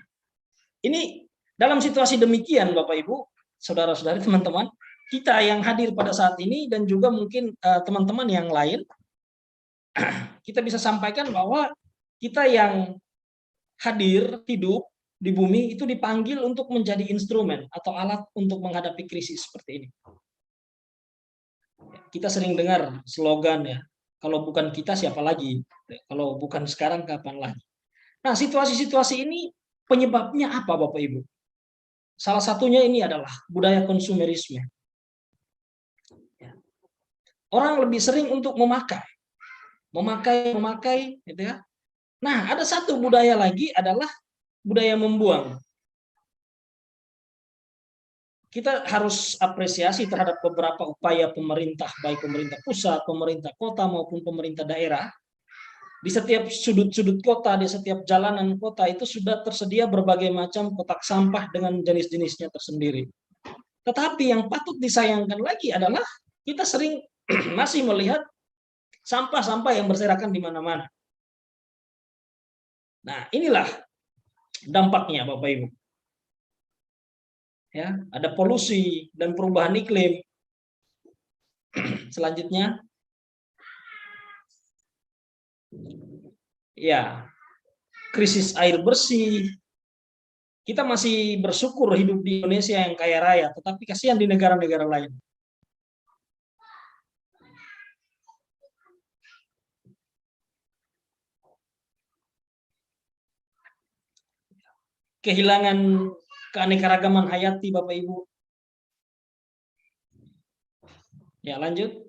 ini dalam situasi demikian, Bapak Ibu, saudara-saudari, teman-teman, kita yang hadir pada saat ini dan juga mungkin teman-teman yang lain, kita bisa sampaikan bahwa kita yang hadir, hidup di bumi itu dipanggil untuk menjadi instrumen atau alat untuk menghadapi krisis seperti ini. Kita sering dengar slogan ya, kalau bukan kita siapa lagi? Kalau bukan sekarang kapan lagi? Nah, situasi-situasi ini penyebabnya apa Bapak Ibu? Salah satunya ini adalah budaya konsumerisme. Orang lebih sering untuk memakai, gitu ya. Nah, ada satu budaya lagi adalah budaya membuang. Kita harus apresiasi terhadap beberapa upaya pemerintah, baik pemerintah pusat, pemerintah kota maupun pemerintah daerah. Di setiap sudut-sudut kota, di setiap jalanan kota itu sudah tersedia berbagai macam kotak sampah dengan jenis-jenisnya tersendiri. Tetapi yang patut disayangkan lagi adalah kita sering masih melihat sampah-sampah yang berserakan di mana-mana. Nah, inilah dampaknya Bapak Ibu. Ya, ada polusi dan perubahan iklim. Selanjutnya, ya, krisis air bersih. Kita masih bersyukur hidup di Indonesia yang kaya raya, tetapi kasihan di negara-negara lain. Kehilangan keanekaragaman hayati Bapak Ibu. Ya, lanjut.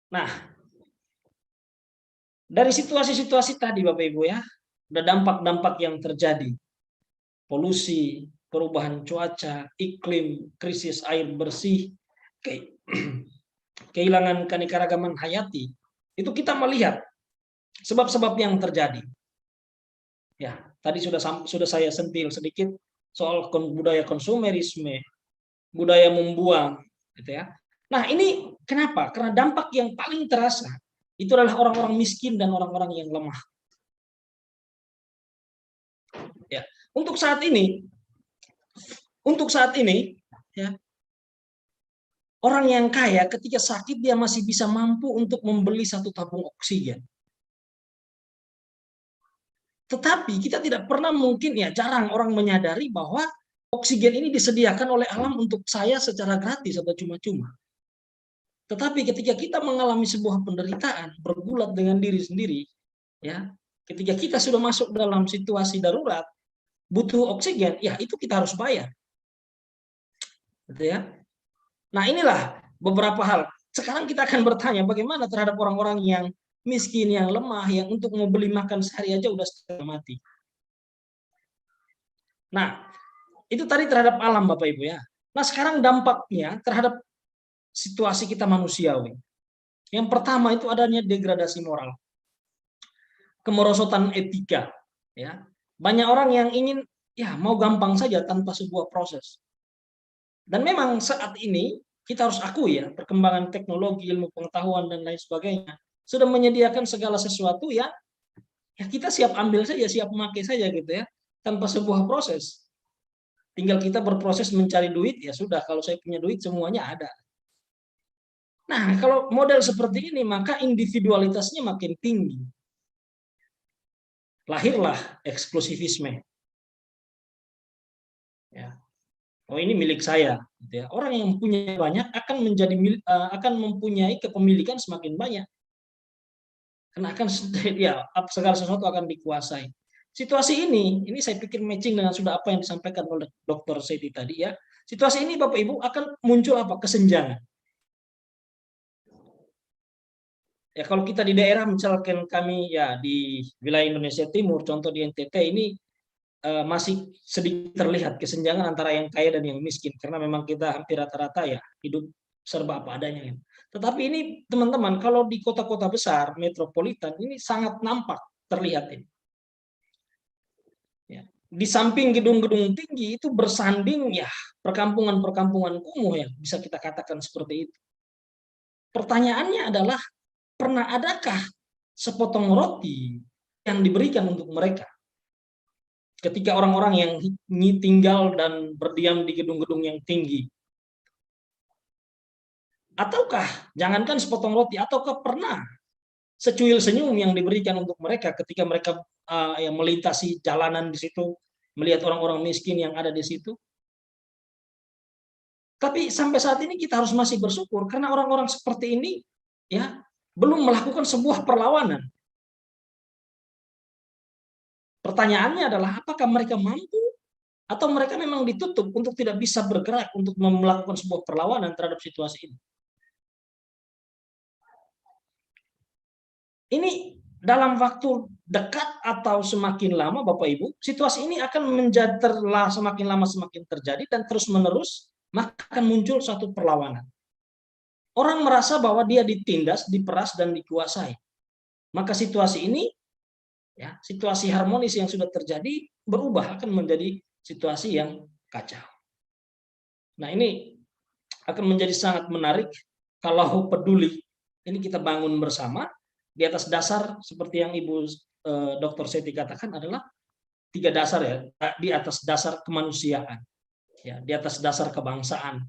Nah, dari situasi-situasi tadi Bapak Ibu ya, ada dampak-dampak yang terjadi. Polusi, perubahan cuaca, iklim, krisis air bersih, kehilangan keanekaragaman hayati. Itu kita melihat sebab-sebab yang terjadi. Ya, tadi sudah saya sentil sedikit soal budaya konsumerisme, budaya membuang, gitu ya. Nah, ini kenapa? Karena dampak yang paling terasa itu adalah orang-orang miskin dan orang-orang yang lemah. Ya, untuk saat ini, ya, orang yang kaya ketika sakit dia masih bisa mampu untuk membeli satu tabung oksigen. Tetapi kita tidak pernah mungkin, ya jarang orang menyadari bahwa oksigen ini disediakan oleh alam untuk saya secara gratis atau cuma-cuma. Tetapi ketika kita mengalami sebuah penderitaan, bergulat dengan diri sendiri, ya, ketika kita sudah masuk dalam situasi darurat, butuh oksigen, ya itu kita harus bayar. Gitu ya. Nah, inilah beberapa hal. Sekarang kita akan bertanya bagaimana terhadap orang-orang yang miskin, yang lemah, yang untuk membeli makan sehari aja udah setengah mati. Nah, itu tadi terhadap alam Bapak Ibu ya. Nah, sekarang dampaknya terhadap situasi kita manusiawi. Yang pertama itu adanya degradasi moral. Kemerosotan etika, ya. Banyak orang yang ingin ya mau gampang saja tanpa sebuah proses. Dan memang saat ini kita harus akui ya, perkembangan teknologi, ilmu pengetahuan dan lain sebagainya sudah menyediakan segala sesuatu ya kita siap ambil saja, siap memakai saja gitu ya, tanpa sebuah proses. Tinggal kita berproses mencari duit, ya sudah, kalau saya punya duit semuanya ada. Nah, kalau model seperti ini maka individualitasnya makin tinggi. Lahirlah eksklusivisme. Ya. Oh, ini milik saya. Gitu ya. Orang yang punya banyak akan mempunyai kepemilikan semakin banyak. Karena akan ya segala sesuatu akan dikuasai. Situasi ini saya pikir matching dengan sudah apa yang disampaikan oleh Dr. Seti tadi ya. Situasi ini Bapak Ibu akan muncul apa? Kesenjangan. Ya kalau kita di daerah misalkan kami ya di wilayah Indonesia Timur, contoh di NTT ini masih sedikit terlihat kesenjangan antara yang kaya dan yang miskin karena memang kita hampir rata-rata ya hidup serba apa adanya. Tetapi ini teman-teman kalau di kota-kota besar metropolitan ini sangat nampak terlihat ini. Ya. Di samping gedung-gedung tinggi itu bersanding ya perkampungan-perkampungan kumuh ya bisa kita katakan seperti itu. Pertanyaannya adalah pernah adakah sepotong roti yang diberikan untuk mereka? Ketika orang-orang yang tinggal dan berdiam di gedung-gedung yang tinggi. Ataukah, jangankan sepotong roti, ataukah pernah secuil senyum yang diberikan untuk mereka ketika mereka yang melintasi jalanan di situ, melihat orang-orang miskin yang ada di situ? Tapi sampai saat ini kita harus masih bersyukur karena orang-orang seperti ini ya belum melakukan sebuah perlawanan. Pertanyaannya adalah apakah mereka mampu atau mereka memang ditutup untuk tidak bisa bergerak untuk melakukan sebuah perlawanan terhadap situasi ini. Ini dalam waktu dekat atau semakin lama Bapak Ibu, situasi ini akan menjadi semakin lama semakin terjadi dan terus-menerus maka akan muncul suatu perlawanan. Orang merasa bahwa dia ditindas, diperas dan dikuasai. Maka situasi ini ya, situasi harmonis yang sudah terjadi berubah akan menjadi situasi yang kacau. Nah, ini akan menjadi sangat menarik kalau peduli ini kita bangun bersama di atas dasar seperti yang Ibu Dr. Seti katakan adalah 3 dasar ya, di atas dasar kemanusiaan. Ya, di atas dasar kebangsaan,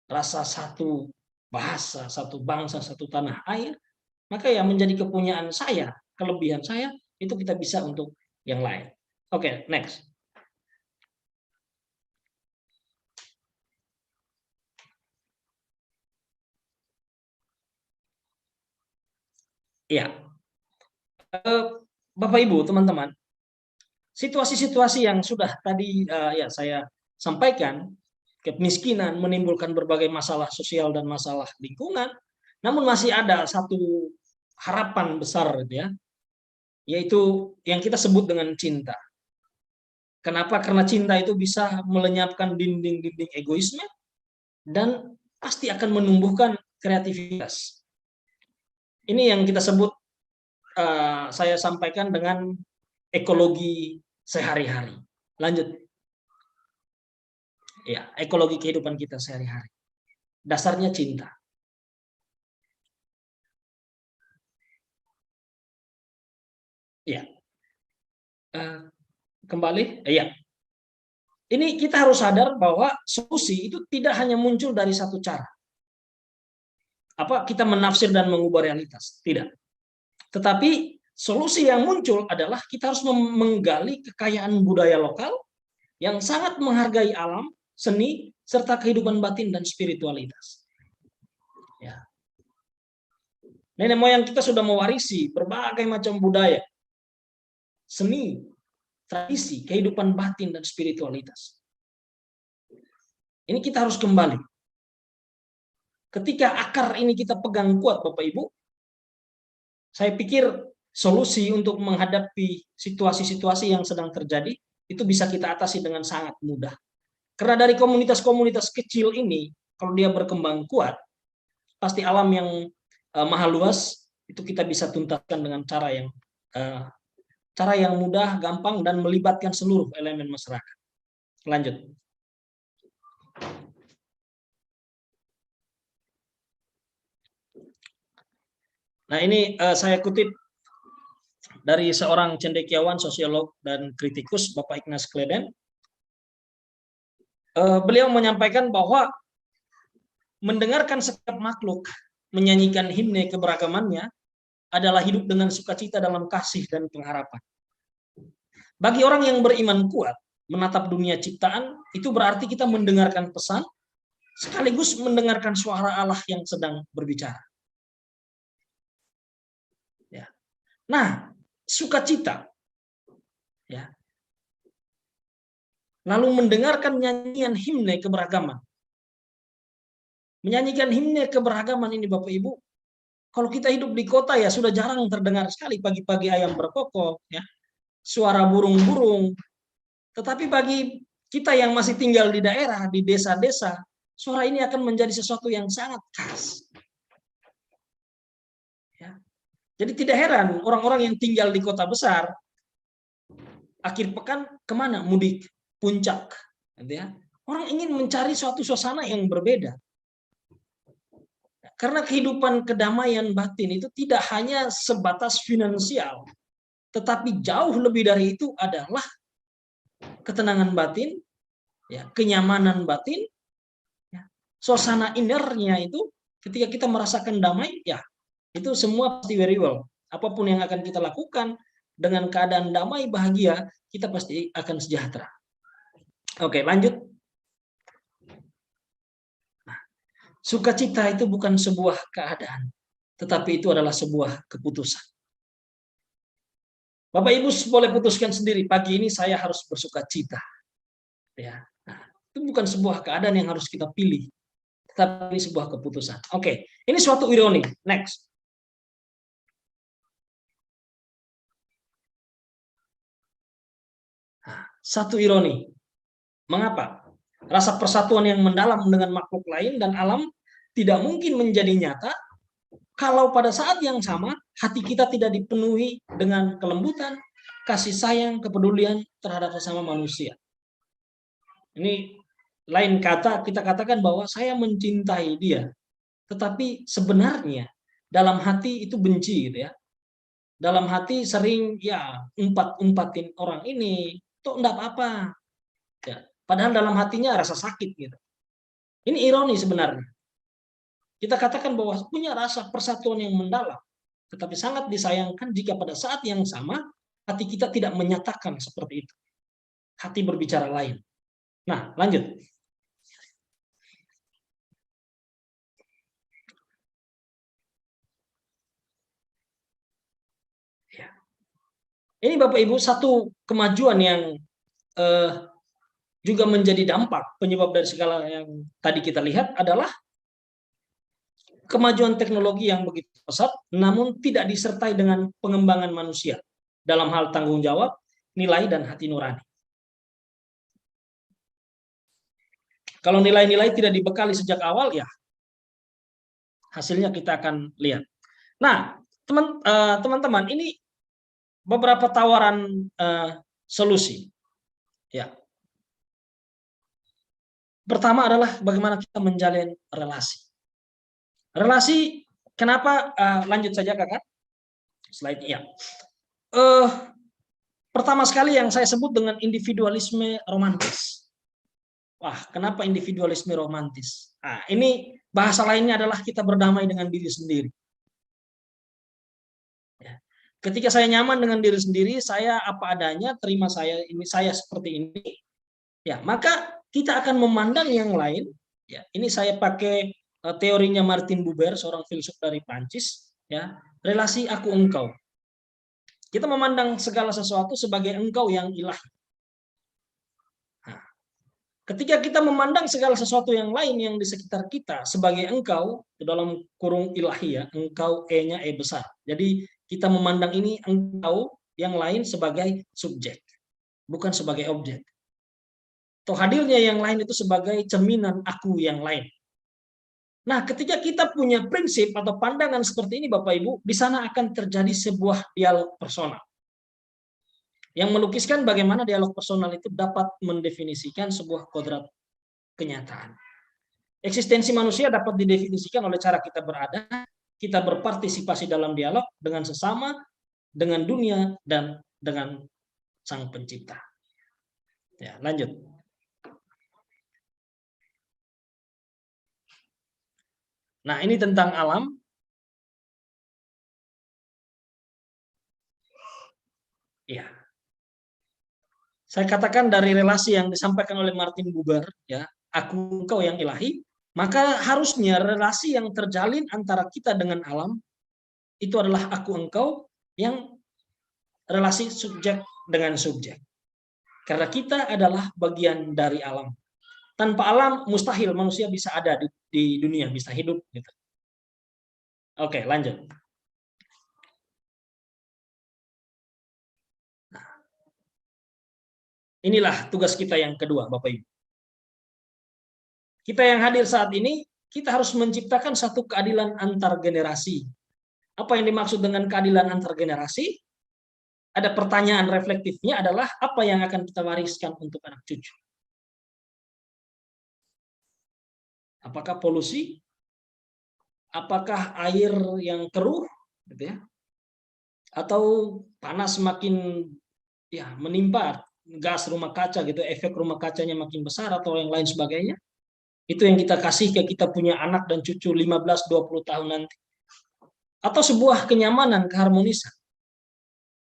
rasa satu bahasa, satu bangsa, satu tanah air, maka yang menjadi kepunyaan saya, kelebihan saya itu kita bisa untuk yang lain. Oke, next. Ya, Bapak Ibu, teman-teman, situasi-situasi yang sudah tadi ya saya sampaikan, kemiskinan menimbulkan berbagai masalah sosial dan masalah lingkungan, namun masih ada satu harapan besar, gitu ya, yaitu yang kita sebut dengan cinta. Kenapa? Karena cinta itu bisa melenyapkan dinding-dinding egoisme dan pasti akan menumbuhkan kreativitas. Ini yang kita sebut, saya sampaikan dengan ekologi sehari-hari. Lanjut. ya, ekologi kehidupan kita sehari-hari. Dasarnya cinta. Ya, kembali, ya. Ini kita harus sadar bahwa solusi itu tidak hanya muncul dari satu cara. Apa kita menafsir dan mengubah realitas? Tidak. Tetapi solusi yang muncul adalah kita harus menggali kekayaan budaya lokal yang sangat menghargai alam, seni, serta kehidupan batin dan spiritualitas. Ya. Nenek moyang kita sudah mewarisi berbagai macam budaya, seni, tradisi, kehidupan batin dan spiritualitas. Ini kita harus kembali. Ketika akar ini kita pegang kuat, Bapak Ibu, saya pikir solusi untuk menghadapi situasi-situasi yang sedang terjadi itu bisa kita atasi dengan sangat mudah. Karena dari komunitas-komunitas kecil ini, kalau dia berkembang kuat, pasti alam yang maha luas itu kita bisa tuntaskan dengan cara yang mudah, gampang, dan melibatkan seluruh elemen masyarakat. Lanjut. Nah, ini saya kutip dari seorang cendekiawan, sosiolog, dan kritikus, Bapak Ignaz Kleden. Beliau menyampaikan bahwa mendengarkan setiap makhluk menyanyikan himne keberagamannya adalah hidup dengan sukacita dalam kasih dan pengharapan. Bagi orang yang beriman kuat, menatap dunia ciptaan, itu berarti kita mendengarkan pesan, sekaligus mendengarkan suara Allah yang sedang berbicara. Ya. Nah, sukacita, ya. Lalu mendengarkan nyanyian himne keberagaman. Menyanyikan himne keberagaman ini, Bapak Ibu, kalau kita hidup di kota ya sudah jarang terdengar sekali pagi-pagi ayam berkokok, ya, suara burung-burung. Tetapi bagi kita yang masih tinggal di daerah, di desa-desa, suara ini akan menjadi sesuatu yang sangat khas. Ya. Jadi tidak heran orang-orang yang tinggal di kota besar, akhir pekan kemana? Mudik, puncak. Ya. Orang ingin mencari suatu suasana yang berbeda. Karena kehidupan kedamaian batin itu tidak hanya sebatas finansial, tetapi jauh lebih dari itu adalah ketenangan batin, ya, kenyamanan batin, ya, suasana innernya itu ketika kita merasakan damai, ya itu semua pasti very well. Apapun yang akan kita lakukan dengan keadaan damai, bahagia, kita pasti akan sejahtera. Oke, lanjut. Sukacita itu bukan sebuah keadaan, tetapi itu adalah sebuah keputusan. Bapak Ibu boleh putuskan sendiri, pagi ini saya harus bersukacita. Ya, nah, itu bukan sebuah keadaan yang harus kita pilih, tetapi ini sebuah keputusan. Oke, ini suatu ironi. Next. Nah, satu ironi. Mengapa? Rasa persatuan yang mendalam dengan makhluk lain dan alam tidak mungkin menjadi nyata kalau pada saat yang sama hati kita tidak dipenuhi dengan kelembutan, kasih sayang, kepedulian terhadap sesama manusia. Ini lain kata kita katakan bahwa saya mencintai dia, tetapi sebenarnya dalam hati itu benci, gitu ya. Dalam hati sering ya umpat-umpatin orang ini, tuh enggak apa-apa. Ya, padahal dalam hatinya rasa sakit gitu. Ini ironi sebenarnya. Kita katakan bahwa punya rasa persatuan yang mendalam, tetapi sangat disayangkan jika pada saat yang sama hati kita tidak menyatakan seperti itu. Hati berbicara lain. Nah, lanjut. Ya. Ini Bapak Ibu satu kemajuan yang juga menjadi dampak penyebab dari segala yang tadi kita lihat adalah kemajuan teknologi yang begitu pesat, namun tidak disertai dengan pengembangan manusia dalam hal tanggung jawab, nilai, dan hati nurani. Kalau nilai-nilai tidak dibekali sejak awal, ya hasilnya kita akan lihat. Nah, teman-teman, ini beberapa tawaran solusi. Ya. pertama adalah bagaimana kita menjalin relasi. Relasi, kenapa? Lanjut saja kakak, slide ya. Pertama sekali yang saya sebut dengan individualisme romantis. Wah, kenapa individualisme romantis? Nah, ini bahasa lainnya adalah kita berdamai dengan diri sendiri. Ya. Ketika saya nyaman dengan diri sendiri, saya apa adanya, terima saya seperti ini, ya maka kita akan memandang yang lain. Ya, ini saya pakai teorinya Martin Buber, seorang filsuf dari Prancis. Ya, relasi aku engkau. Kita memandang segala sesuatu sebagai engkau yang ilahi. Nah, ketika kita memandang segala sesuatu yang lain yang di sekitar kita sebagai engkau, dalam kurung ilahi ya, engkau E-nya E besar. Jadi kita memandang ini engkau yang lain sebagai subjek, bukan sebagai objek. Atau hadirnya yang lain itu sebagai cerminan aku yang lain. Nah, ketika kita punya prinsip atau pandangan seperti ini, Bapak Ibu, di sana akan terjadi sebuah dialog personal. Yang melukiskan bagaimana dialog personal itu dapat mendefinisikan sebuah kodrat kenyataan. Eksistensi manusia dapat didefinisikan oleh cara kita berada, kita berpartisipasi dalam dialog dengan sesama, dengan dunia, dan dengan Sang Pencipta. Ya, lanjut. Nah, ini tentang alam. Ya. Saya katakan dari relasi yang disampaikan oleh Martin Buber, ya, aku engkau yang ilahi, maka harusnya relasi yang terjalin antara kita dengan alam itu adalah aku engkau yang relasi subjek dengan subjek. Karena kita adalah bagian dari alam. Tanpa alam mustahil manusia bisa ada di dunia, bisa hidup gitu. Oke, lanjut. Nah, inilah tugas kita yang kedua, Bapak Ibu. Kita yang hadir saat ini, kita harus menciptakan satu keadilan antar generasi. Apa yang dimaksud dengan keadilan antar generasi? Ada pertanyaan reflektifnya adalah apa yang akan kita wariskan untuk anak cucu? Apakah polusi? Apakah air yang keruh, gitu ya? Atau panas makin ya menimpa, gas rumah kaca gitu, efek rumah kacanya makin besar atau yang lain sebagainya? Itu yang kita kasih ke kita punya anak dan cucu 15-20 tahun nanti. Atau sebuah kenyamanan, keharmonisan.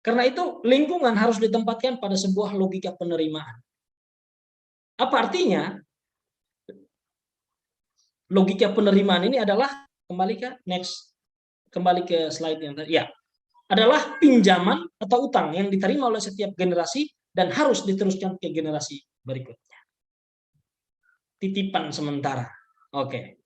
Karena itu lingkungan harus ditempatkan pada sebuah logika penerimaan. Apa artinya? Logika penerimaan ini adalah kembali ke slide yang tadi. Ya, adalah pinjaman atau utang yang diterima oleh setiap generasi dan harus diteruskan ke generasi berikutnya. Titipan sementara. Oke.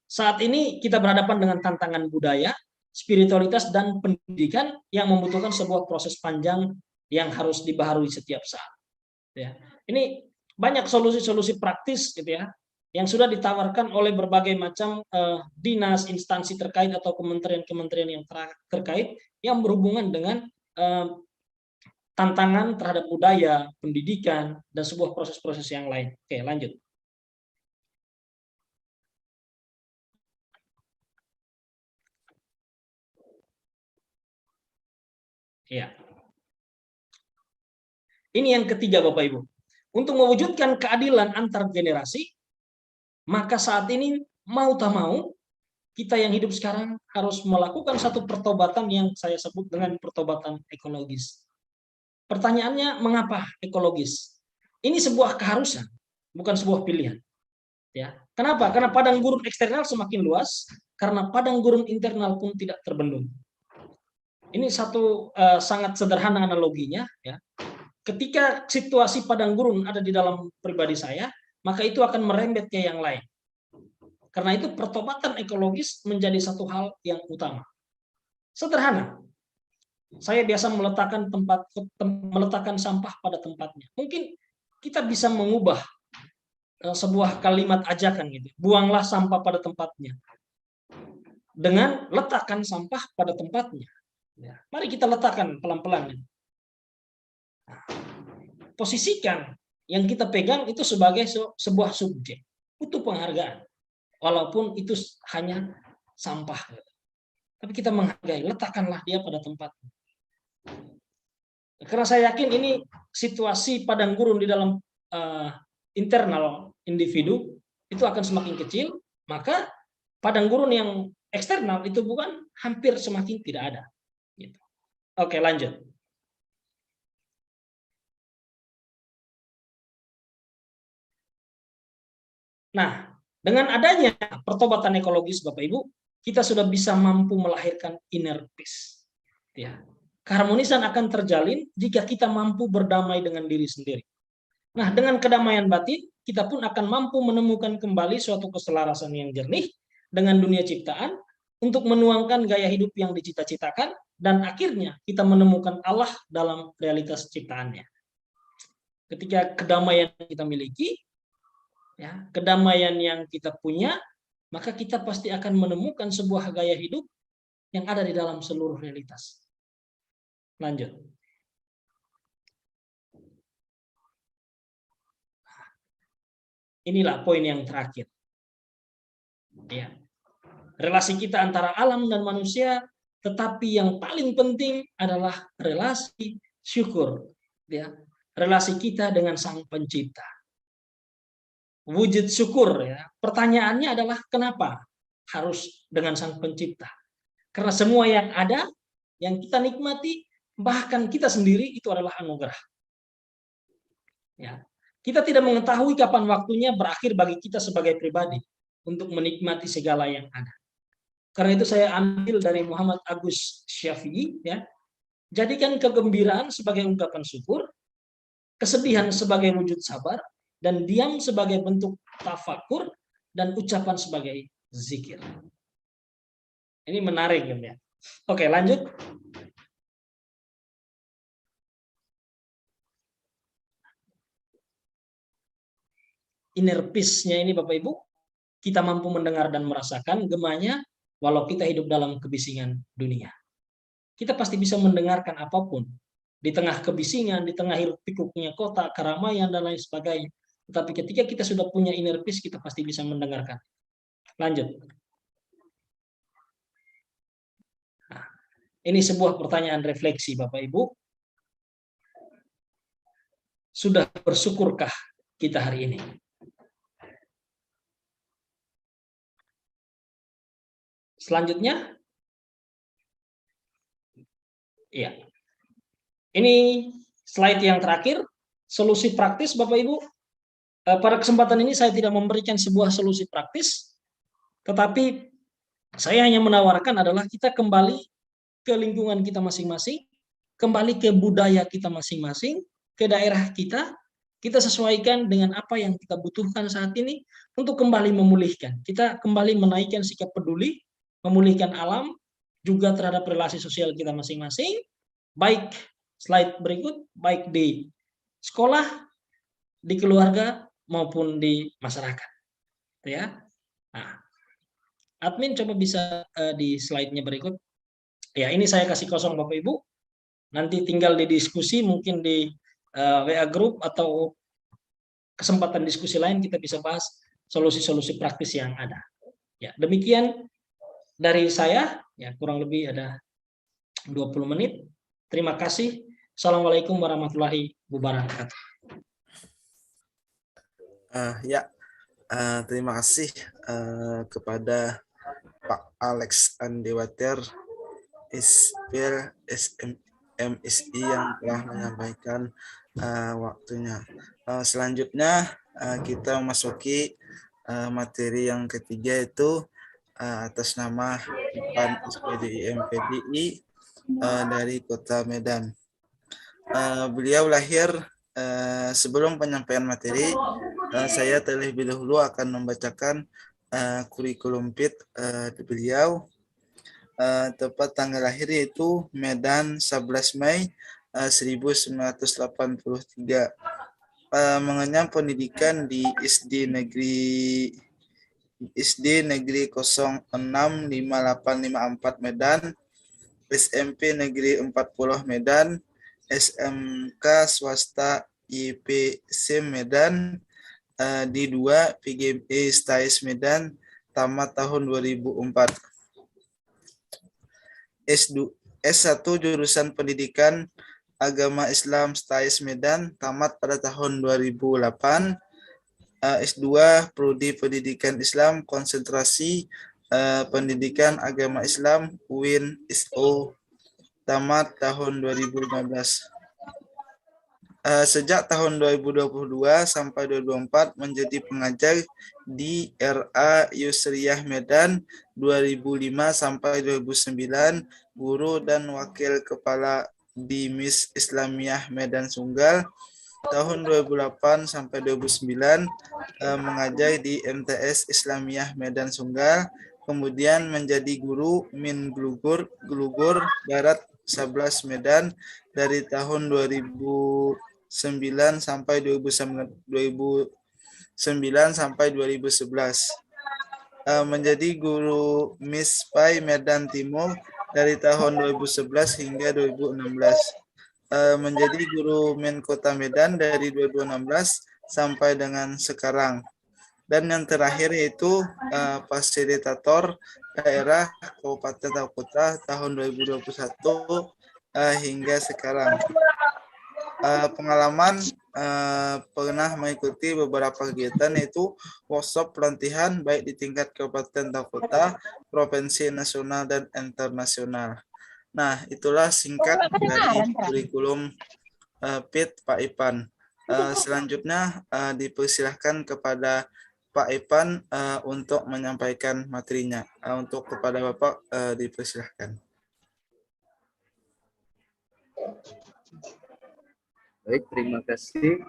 Saat ini kita berhadapan dengan tantangan budaya, spiritualitas, dan pendidikan yang membutuhkan sebuah proses panjang yang harus dibaharui setiap saat. Ya. Ini banyak solusi-solusi praktis gitu ya, yang sudah ditawarkan oleh berbagai macam dinas, instansi terkait atau kementerian-kementerian yang terkait yang berhubungan dengan tantangan terhadap budaya, pendidikan, dan sebuah proses-proses yang lain. Oke, lanjut. Ya. Ini yang ketiga, Bapak Ibu. Untuk mewujudkan keadilan antar generasi, maka saat ini mau tak mau, kita yang hidup sekarang harus melakukan satu pertobatan yang saya sebut dengan pertobatan ekologis. Pertanyaannya, mengapa ekologis? Ini sebuah keharusan, bukan sebuah pilihan. Ya. Kenapa? Karena padang gurun eksternal semakin luas, karena padang gurun internal pun tidak terbendung. Ini satu sangat sederhana analoginya. Ya. Ketika situasi padang gurun ada di dalam pribadi saya, maka itu akan merembet ke yang lain. Karena itu pertobatan ekologis menjadi satu hal yang utama. Sederhana. Saya biasa meletakkan sampah pada tempatnya. Mungkin kita bisa mengubah sebuah kalimat ajakan gitu. Buanglah sampah pada tempatnya. Dengan letakkan sampah pada tempatnya. Ya, mari kita letakkan pelan-pelan. Nah, posisikan yang kita pegang itu sebagai sebuah subjek, butuh penghargaan, walaupun itu hanya sampah. Tapi kita menghargai, letakkanlah dia pada tempatnya. Karena saya yakin ini situasi padang gurun di dalam internal individu itu akan semakin kecil, maka padang gurun yang eksternal itu bukan hampir semakin tidak ada. Gitu. Oke, lanjut. Nah, dengan adanya pertobatan ekologis, Bapak Ibu, kita sudah bisa mampu melahirkan inner peace. Ya. Keharmonisan akan terjalin jika kita mampu berdamai dengan diri sendiri. Nah, dengan kedamaian batin, kita pun akan mampu menemukan kembali suatu keselarasan yang jernih dengan dunia ciptaan untuk menuangkan gaya hidup yang dicita-citakan, dan akhirnya kita menemukan Allah dalam realitas ciptaannya. Ketika kedamaian kita miliki, ya, kedamaian yang kita punya, maka kita pasti akan menemukan sebuah gaya hidup yang ada di dalam seluruh realitas. Lanjut. Inilah poin yang terakhir. Ya. Relasi kita antara alam dan manusia, tetapi yang paling penting adalah relasi syukur. Ya. Relasi kita dengan Sang Pencipta. Wujud syukur, ya. Pertanyaannya adalah kenapa harus dengan Sang Pencipta? Karena semua yang ada, yang kita nikmati, bahkan kita sendiri itu adalah anugerah. Ya. Kita tidak mengetahui kapan waktunya berakhir bagi kita sebagai pribadi untuk menikmati segala yang ada. Karena itu saya ambil dari Muhammad Agus Syafi'i, ya. Jadikan kegembiraan sebagai ungkapan syukur, kesedihan sebagai wujud sabar, dan diam sebagai bentuk tafakur, dan ucapan sebagai zikir. Ini menarik, ya. Oke, lanjut. Inner peace-nya ini, Bapak Ibu, kita mampu mendengar dan merasakan gemanya walau kita hidup dalam kebisingan dunia. Kita pasti bisa mendengarkan apapun di tengah kebisingan, di tengah hiruk pikuknya kota, keramaian, dan lain sebagainya. Tetapi ketika kita sudah punya inner peace, kita pasti bisa mendengarkan. Lanjut. Nah, ini sebuah pertanyaan refleksi, Bapak Ibu. Sudah bersyukurkah kita hari ini? Selanjutnya, ya, ini slide yang terakhir, solusi praktis, Bapak Ibu. Pada kesempatan ini saya tidak memberikan sebuah solusi praktis, tetapi saya hanya menawarkan adalah kita kembali ke lingkungan kita masing-masing, kembali ke budaya kita masing-masing, ke daerah kita sesuaikan dengan apa yang kita butuhkan saat ini untuk kembali memulihkan. Kita kembali menaikkan sikap peduli, memulihkan alam, juga terhadap relasi sosial kita masing-masing, baik slide berikut, baik di sekolah, di keluarga, maupun di masyarakat. Ya. Nah, admin coba bisa di slide-nya berikut. Ya, ini saya kasih kosong Bapak Ibu. Nanti tinggal didiskusi, mungkin di WA group atau kesempatan diskusi lain kita bisa bahas solusi-solusi praktis yang ada. Ya, demikian dari saya, ya kurang lebih ada 20 menit. Terima kasih. Assalamualaikum warahmatullahi wabarakatuh. Terima kasih kepada Pak Alex Andiwater, MSI yang telah menyampaikan waktunya. Selanjutnya kita memasuki materi yang ketiga, itu atas nama Depan SPDI MPDI dari Kota Medan. Beliau lahir, sebelum penyampaian materi, saya terlebih dahulu akan membacakan kurikulum PIT beliau. Tepat tanggal lahir yaitu Medan 11 Mei 1983. Mengenyam pendidikan di SD Negeri 065854 Medan, SMP Negeri 40 Medan, SMK Swasta IPC Medan, D2 PGMI STAIS Medan, tamat tahun 2004. S1 jurusan Pendidikan Agama Islam STAIS Medan, tamat pada tahun 2008. S2 Prodi Pendidikan Islam konsentrasi Pendidikan Agama Islam UIN ISO, tamat tahun 2015. Sejak tahun 2022 sampai 2024 menjadi pengajar di RA Yusriyah Medan, 2005 sampai 2009 guru dan wakil kepala di MIS Islamiyah Medan Sunggal, tahun 2008 sampai 2009 mengajar di MTS Islamiyah Medan Sunggal, kemudian menjadi guru Min Glugur Barat 11 Medan dari tahun 2009 sampai 2009 sampai 2011. Menjadi guru MISPAI Medan Timur dari tahun 2011 hingga 2016. Menjadi guru Menkota Medan dari 2016 sampai dengan sekarang. Dan yang terakhir yaitu fasilitator daerah Kabupaten Takuta tahun 2021 hingga sekarang. Pengalaman pernah mengikuti beberapa kegiatan yaitu workshop pelatihan baik di tingkat Kabupaten Takuta, provinsi, nasional, dan internasional. Nah, itulah singkat dari kurikulum PIT Pak Ipan. Selanjutnya dipersilahkan kepada Pak Ipan untuk menyampaikan materinya. Untuk kepada Bapak dipersilahkan. Baik, terima kasih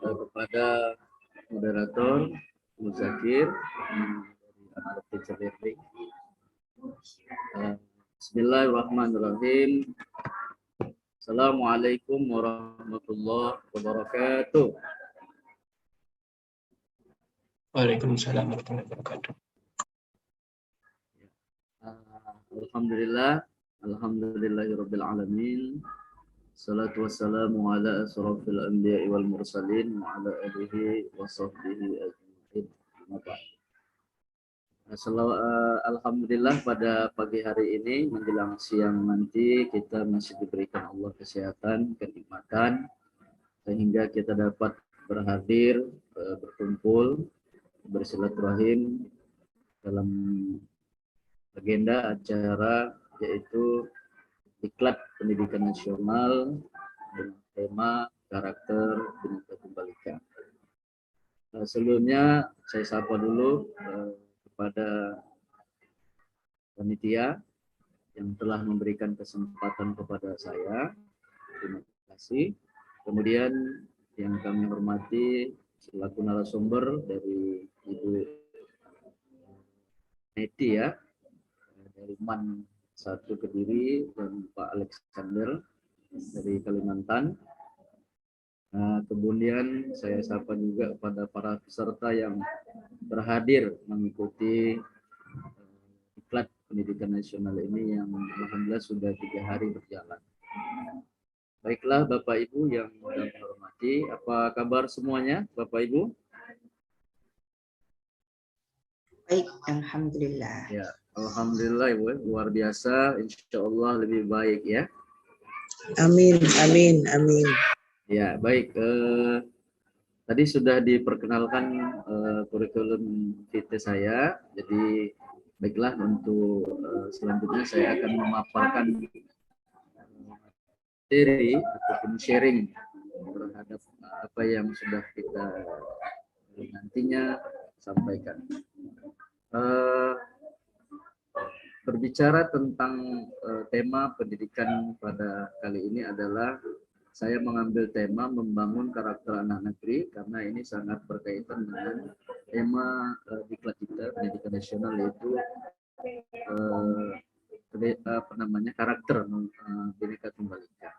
kepada moderator Muzakir dari Anak Teacher Learning. Bismillahirrahmanirrahim. Assalamualaikum warahmatullahi wabarakatuh. Waalaikumsalam warahmatullahi wabarakatuh. Alhamdulillahirabbil alamin. Salatu wassalamu ala asrofil anbiya'i wal mursalin wa ala alihi wa sahbihi ajma'in. Alhamdulillah pada pagi hari ini menjelang siang nanti kita masih diberikan Allah kesehatan, kenikmatan sehingga kita dapat berhadir, berkumpul, bersilaturahim dalam agenda acara yaitu Diklat Pendidikan Nasional dengan tema karakter Bhinneka Tunggal Ika. Sebelumnya saya sapa dulu kepada panitia yang telah memberikan kesempatan kepada saya. Terima kasih. Kemudian yang kami hormati selaku narasumber dari Ibu Neti ya, dari MAN 1 Kediri, dan Pak Alexander dari Kalimantan. Kemudian saya sapa juga kepada para peserta yang berhadir mengikuti Diklat Pendidikan Nasional ini yang alhamdulillah sudah 3 hari berjalan. Baiklah Bapak Ibu yang kami hormati, apa kabar semuanya Bapak Ibu? Baik, alhamdulillah. Ya, alhamdulillah Ibu, luar biasa, insya Allah lebih baik ya. Amin, amin, amin. Ya, baik. Tadi sudah diperkenalkan kurikulum VT saya. Jadi, baiklah untuk selanjutnya saya akan memaparkan materi ataupun sharing terhadap apa yang sudah kita nantinya sampaikan. Berbicara tentang tema pendidikan pada kali ini adalah saya mengambil tema membangun karakter anak negeri karena ini sangat berkaitan dengan tema diklat kita pendidikan nasional, yaitu karakter Bhinneka Tunggal Ika.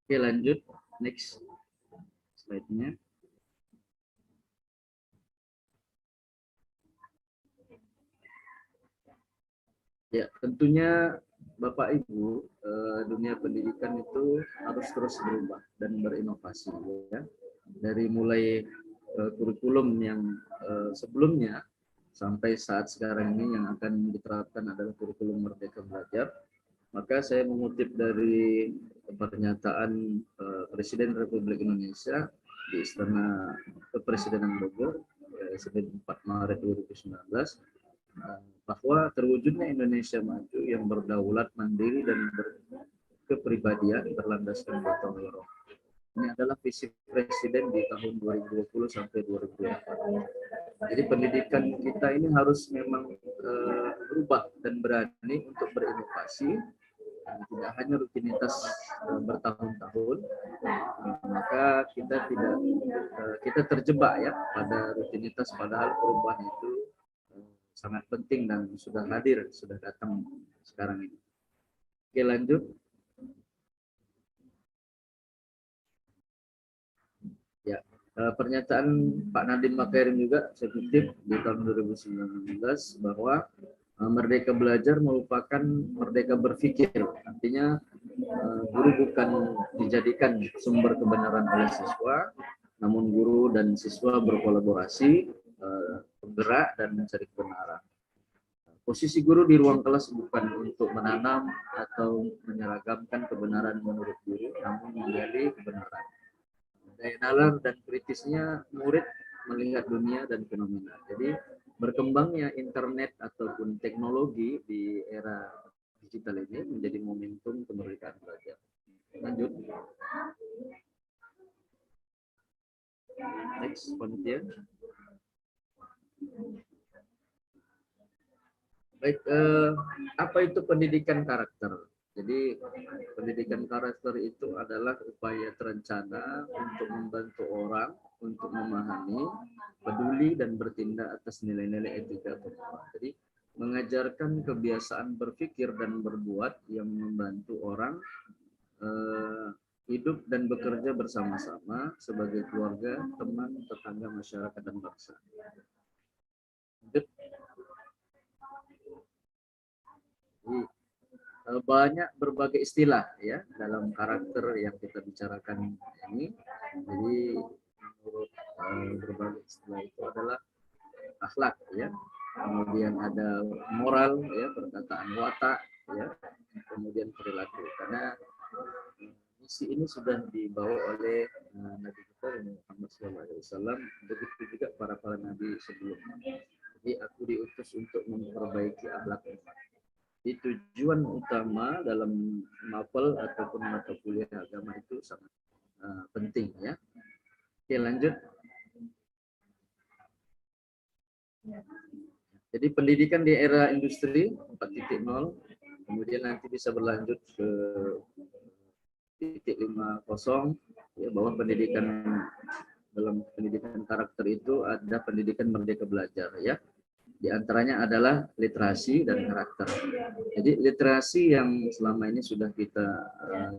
Oke, lanjut next slide-nya. Ya, tentunya Bapak Ibu, dunia pendidikan itu harus terus berubah dan berinovasi, ya. Dari mulai kurikulum yang sebelumnya sampai saat sekarang ini yang akan diterapkan adalah kurikulum Merdeka Belajar. Maka saya mengutip dari pernyataan Presiden Republik Indonesia di Istana Kepresidenan Bogor, Senin 4 Maret 2019, bahwa terwujudnya Indonesia maju yang berdaulat, mandiri, dan berkepribadian berlandaskan gotong royong. Ini adalah visi Presiden di tahun 2020 sampai 2024. Jadi pendidikan kita ini harus memang berubah dan berani untuk berinovasi, tidak hanya rutinitas bertahun-tahun, maka kita terjebak ya pada rutinitas, padahal perubahan itu sangat penting dan sudah hadir, sudah datang sekarang ini. Oke, lanjut. Ya, pernyataan Pak Nadiem Makarim juga saya kutip di tahun 2019 bahwa Merdeka Belajar merupakan merdeka berpikir. Artinya guru bukan dijadikan sumber kebenaran oleh siswa, namun guru dan siswa berkolaborasi, bergerak dan mencari kebenaran. Posisi guru di ruang kelas bukan untuk menanam atau menyeragamkan kebenaran menurut guru, namun menggali kebenaran. Daya nalar dan kritisnya murid melihat dunia dan fenomena. Jadi berkembangnya internet ataupun teknologi di era digital ini menjadi momentum kemerdekaan belajar. Lanjut. Next, panitia. Baik, apa itu pendidikan karakter? Jadi pendidikan karakter itu adalah upaya terencana untuk membantu orang untuk memahami, peduli, dan bertindak atas nilai-nilai etika moral. Jadi mengajarkan kebiasaan berpikir dan berbuat yang membantu orang hidup dan bekerja bersama-sama sebagai keluarga, teman, tetangga, masyarakat, dan bangsa. Jadi, banyak berbagai istilah ya dalam karakter yang kita bicarakan ini. Jadi menurut berbagai istilah itu adalah akhlak ya, kemudian ada moral ya, perkataan watak ya, kemudian perilaku. Karena misi ini sudah dibawa oleh Nabi kita Muhammad SAW, begitu juga para nabi sebelumnya. Jadi aku diutus untuk memperbaiki akhlak umat. Di tujuan utama dalam mapel ataupun mata kuliah agama itu sangat penting ya. Oke, lanjut. Jadi pendidikan di era industri 4.0 kemudian nanti bisa berlanjut ke 5.0 ya, bahwa pendidikan dalam pendidikan karakter itu ada pendidikan merdeka belajar ya. Di antaranya adalah literasi dan karakter. Jadi literasi yang selama ini sudah kita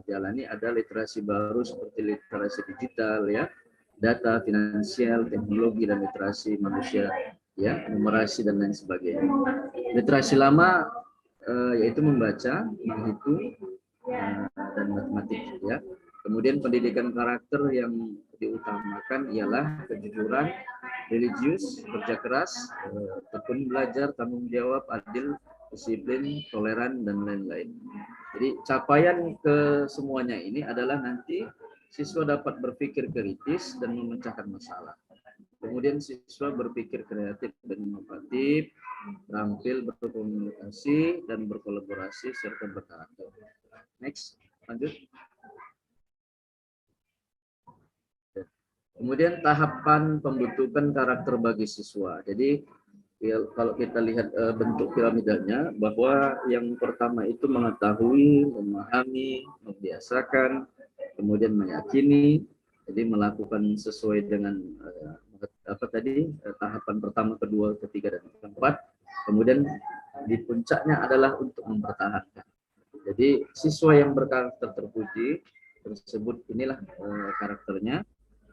jalani ada literasi baru seperti literasi digital ya, data, finansial, teknologi, dan literasi manusia ya, numerasi dan lain sebagainya. Literasi lama yaitu membaca, menghitung, dan matematik ya. Kemudian pendidikan karakter yang diutamakan ialah kejujuran, religius, kerja keras, tekun belajar, tanggung jawab, adil, disiplin, toleran, dan lain-lain. Jadi capaian ke semuanya ini adalah nanti siswa dapat berpikir kritis dan memecahkan masalah. Kemudian siswa berpikir kreatif dan inovatif, terampil berkomunikasi dan berkolaborasi serta berkarakter. Next, lanjut. Kemudian tahapan pembentukan karakter bagi siswa. Jadi ya, kalau kita lihat bentuk piramidanya, bahwa yang pertama itu mengetahui, memahami, membiasakan, kemudian meyakini, jadi melakukan sesuai dengan tahapan pertama, kedua, ketiga, dan keempat. Kemudian di puncaknya adalah untuk mempertahankan. Jadi siswa yang berkarakter terpuji tersebut inilah karakternya.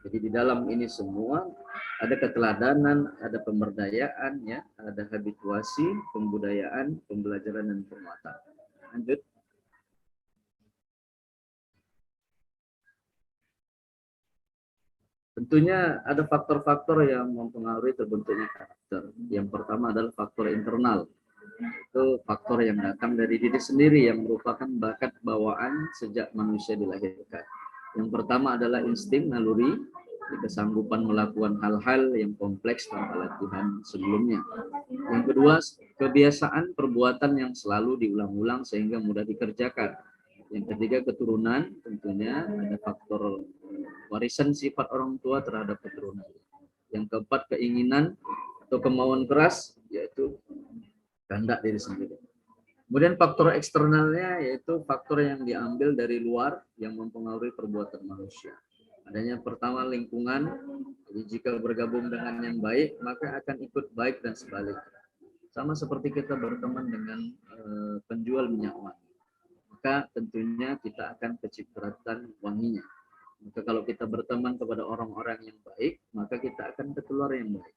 Jadi di dalam ini semua ada keteladanan, ada pemberdayaan, ya, ada habituasi, pembudayaan, pembelajaran dan penguatan. Lanjut. Tentunya ada faktor-faktor yang mempengaruhi terbentuknya karakter. Yang pertama adalah faktor internal. Itu faktor yang datang dari diri sendiri yang merupakan bakat bawaan sejak manusia dilahirkan. Yang pertama adalah insting naluri, kesanggupan melakukan hal-hal yang kompleks tanpa latihan sebelumnya. Yang kedua, kebiasaan perbuatan yang selalu diulang-ulang sehingga mudah dikerjakan. Yang ketiga, keturunan, tentunya ada faktor warisan sifat orang tua terhadap keturunan. Yang keempat, keinginan atau kemauan keras, yaitu kehendak diri sendiri. Kemudian faktor eksternalnya yaitu faktor yang diambil dari luar yang mempengaruhi perbuatan manusia. Adanya pertama lingkungan, jadi jika bergabung dengan yang baik maka akan ikut baik dan sebaliknya. Sama seperti kita berteman dengan penjual minyak wangi, maka tentunya kita akan kecipratan wanginya. Maka kalau kita berteman kepada orang-orang yang baik, maka kita akan keluar yang baik.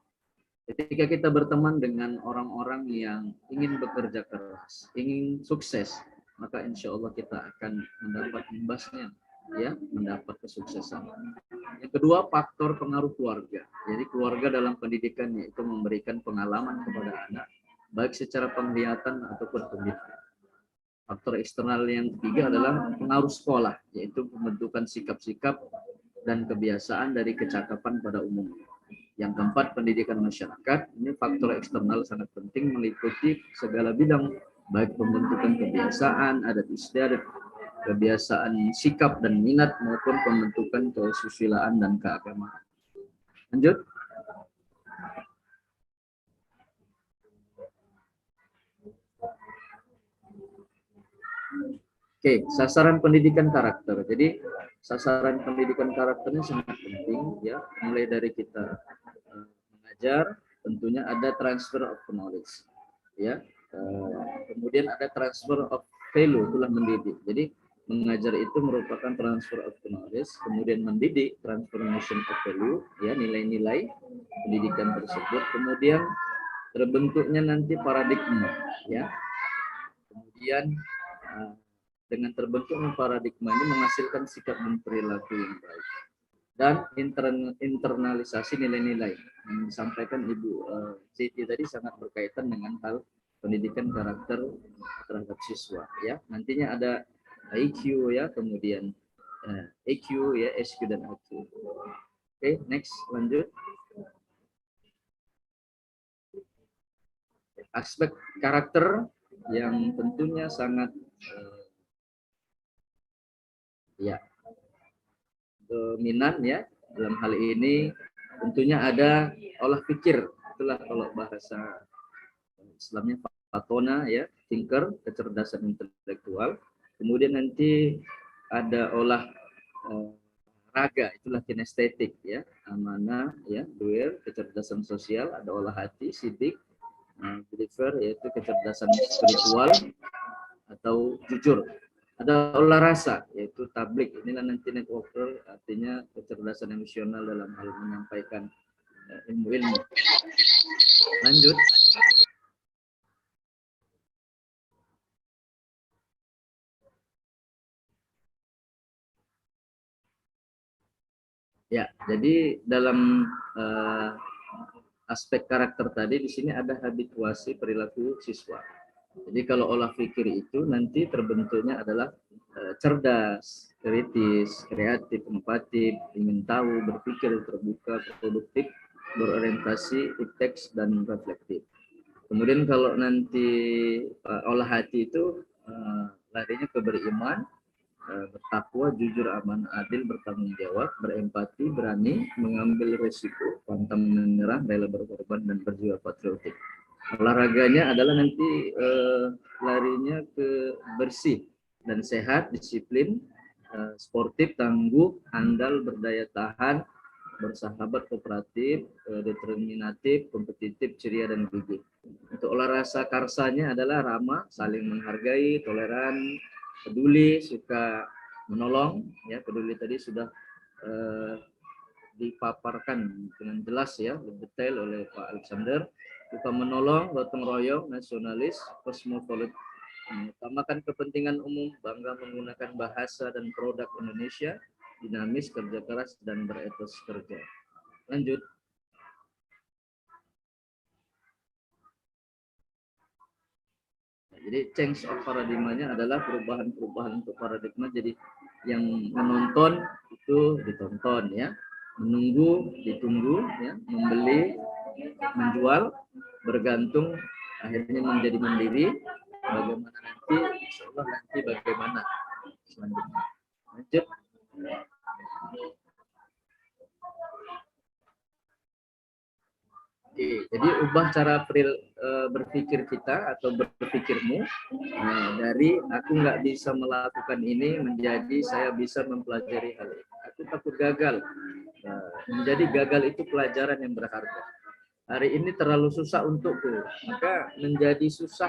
Ketika kita berteman dengan orang-orang yang ingin bekerja keras, ingin sukses, maka insya Allah kita akan mendapat imbasnya, ya, mendapat kesuksesan. Yang kedua, faktor pengaruh keluarga. Jadi keluarga dalam pendidikan yaitu memberikan pengalaman kepada anak, baik secara penglihatan ataupun pendidikan. Faktor eksternal yang ketiga adalah pengaruh sekolah, yaitu pembentukan sikap-sikap dan kebiasaan dari kecakapan pada umumnya. Yang keempat, pendidikan masyarakat. Ini faktor eksternal sangat penting meliputi segala bidang, baik pembentukan kebiasaan, adat istiadat, kebiasaan sikap dan minat, maupun pembentukan kesusilaan dan keagamaan. Lanjut. Oke, sasaran pendidikan karakter. Jadi sasaran pendidikan karakternya sangat penting, ya. Mulai dari kita mengajar, tentunya ada transfer of knowledge, ya. Kemudian ada transfer of value, itulah mendidik. Jadi mengajar itu merupakan transfer of knowledge, kemudian mendidik transformation of value, ya, nilai-nilai pendidikan tersebut. Kemudian terbentuknya nanti paradigma, ya. Kemudian dengan terbentuknya paradigma ini menghasilkan sikap dan perilaku yang baik. Dan internalisasi nilai-nilai yang disampaikan Ibu Siti tadi sangat berkaitan dengan hal pendidikan karakter terhadap siswa, ya. Nantinya ada IQ, ya, kemudian EQ, ya, SQ dan IQ. Oke, next, lanjut. Aspek karakter yang tentunya sangat ya dominan, ya, dalam hal ini tentunya ada olah pikir. Itulah kalau bahasa Islamnya fatona, ya, thinker, kecerdasan intelektual. Kemudian nanti ada olah raga, itulah kinestetik, ya, amanah, ya, doer, kecerdasan sosial. Ada olah hati, sidik, believer, yaitu kecerdasan spiritual atau jujur. Ada olah rasa, yaitu tablik. Inilah nanti networker, artinya kecerdasan emosional dalam hal menyampaikan ilmu-ilmu. Lanjut. Ya, jadi dalam aspek karakter tadi di sini ada habituasi perilaku siswa. Jadi kalau olah pikir itu nanti terbentuknya adalah cerdas, kritis, kreatif, empatik, ingin tahu, berpikir, terbuka, produktif, berorientasi, ipteks, dan reflektif. Kemudian kalau nanti olah hati itu larinya ke beriman, bertakwa, jujur, aman, adil, bertanggung jawab, berempati, berani, mengambil risiko, pantang menyerah, rela berkorban, dan berjiwa patriotik. Olahraganya adalah nanti larinya ke bersih dan sehat, disiplin, sportif, tangguh, andal, berdaya tahan, bersahabat, kooperatif, determinatif, kompetitif, ceria, dan gigih. Untuk olah rasa karsanya adalah ramah, saling menghargai, toleran, peduli, suka menolong, ya. Peduli tadi sudah dipaparkan dengan jelas ya, lebih detail oleh Pak Alexander. Kita menolong, gotong royong, nasionalis, kosmopolit, mengutamakan kepentingan umum, bangga menggunakan bahasa dan produk Indonesia, dinamis, kerja keras, dan beretos kerja. Lanjut. Jadi change of paradigmanya adalah perubahan untuk paradigma. Jadi yang menonton itu ditonton ya, menunggu ditunggu ya, membeli menjual bergantung, akhirnya menjadi mandiri. Bagaimana nanti, insya Allah nanti bagaimana selanjutnya. Lanjut. Oke, jadi ubah cara berpikir kita atau berpikirmu dari aku nggak bisa melakukan ini menjadi saya bisa mempelajari hal ini. Aku takut gagal. Menjadi gagal itu pelajaran yang berharga. Hari ini terlalu susah untukku, maka menjadi susah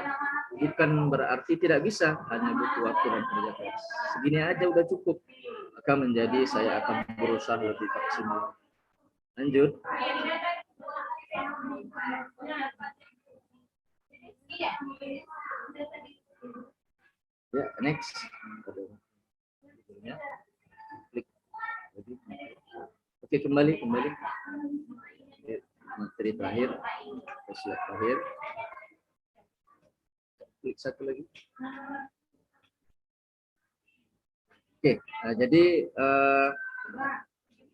bukan berarti tidak bisa, hanya butuh waktu dan kerja keras. Segini aja udah cukup, maka menjadi saya akan berusaha lebih maksimal. Lanjut. Ya, next. Klik. Oke, kembali. Materi terakhir, slide terakhir. Klik satu lagi. Oke, nah, jadi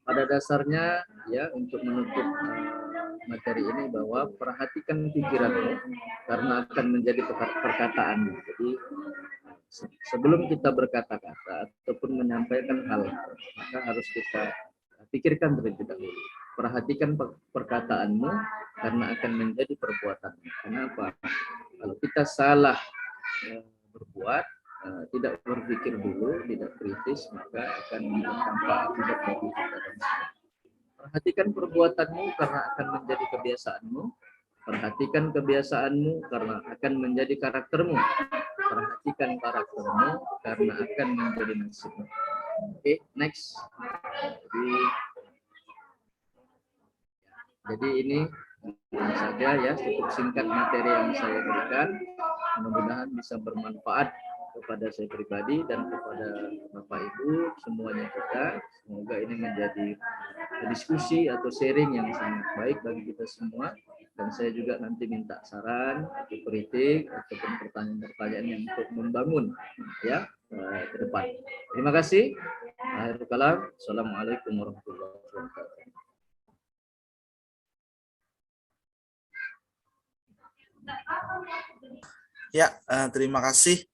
pada dasarnya ya untuk menutup materi ini bahwa perhatikan pikiranmu karena akan menjadi perkataan. Jadi sebelum kita berkata-kata ataupun menyampaikan hal, maka harus kita pikirkan terlebih dahulu. Perhatikan perkataanmu karena akan menjadi perbuatanmu. Kenapa? Kalau kita salah berbuat, tidak berpikir dulu, tidak kritis, maka akan tampak akibat bagi kita dan semua. Perhatikan perbuatanmu karena akan menjadi kebiasaanmu. Perhatikan kebiasaanmu karena akan menjadi karaktermu. Perhatikan karaktermu karena akan menjadi nasibmu. Oke, next. Jadi ini saja ya, cukup singkat materi yang saya berikan. Mudah-mudahan bisa bermanfaat kepada saya pribadi dan kepada Bapak Ibu semuanya kita. Semoga ini menjadi diskusi atau sharing yang sangat baik bagi kita semua. Dan saya juga nanti minta saran atau kritik ataupun pertanyaan-pertanyaan yang untuk membangun ya ke depan. Terima kasih. Akhirul kalam. Assalamualaikum warahmatullahi wabarakatuh. Ya, terima kasih.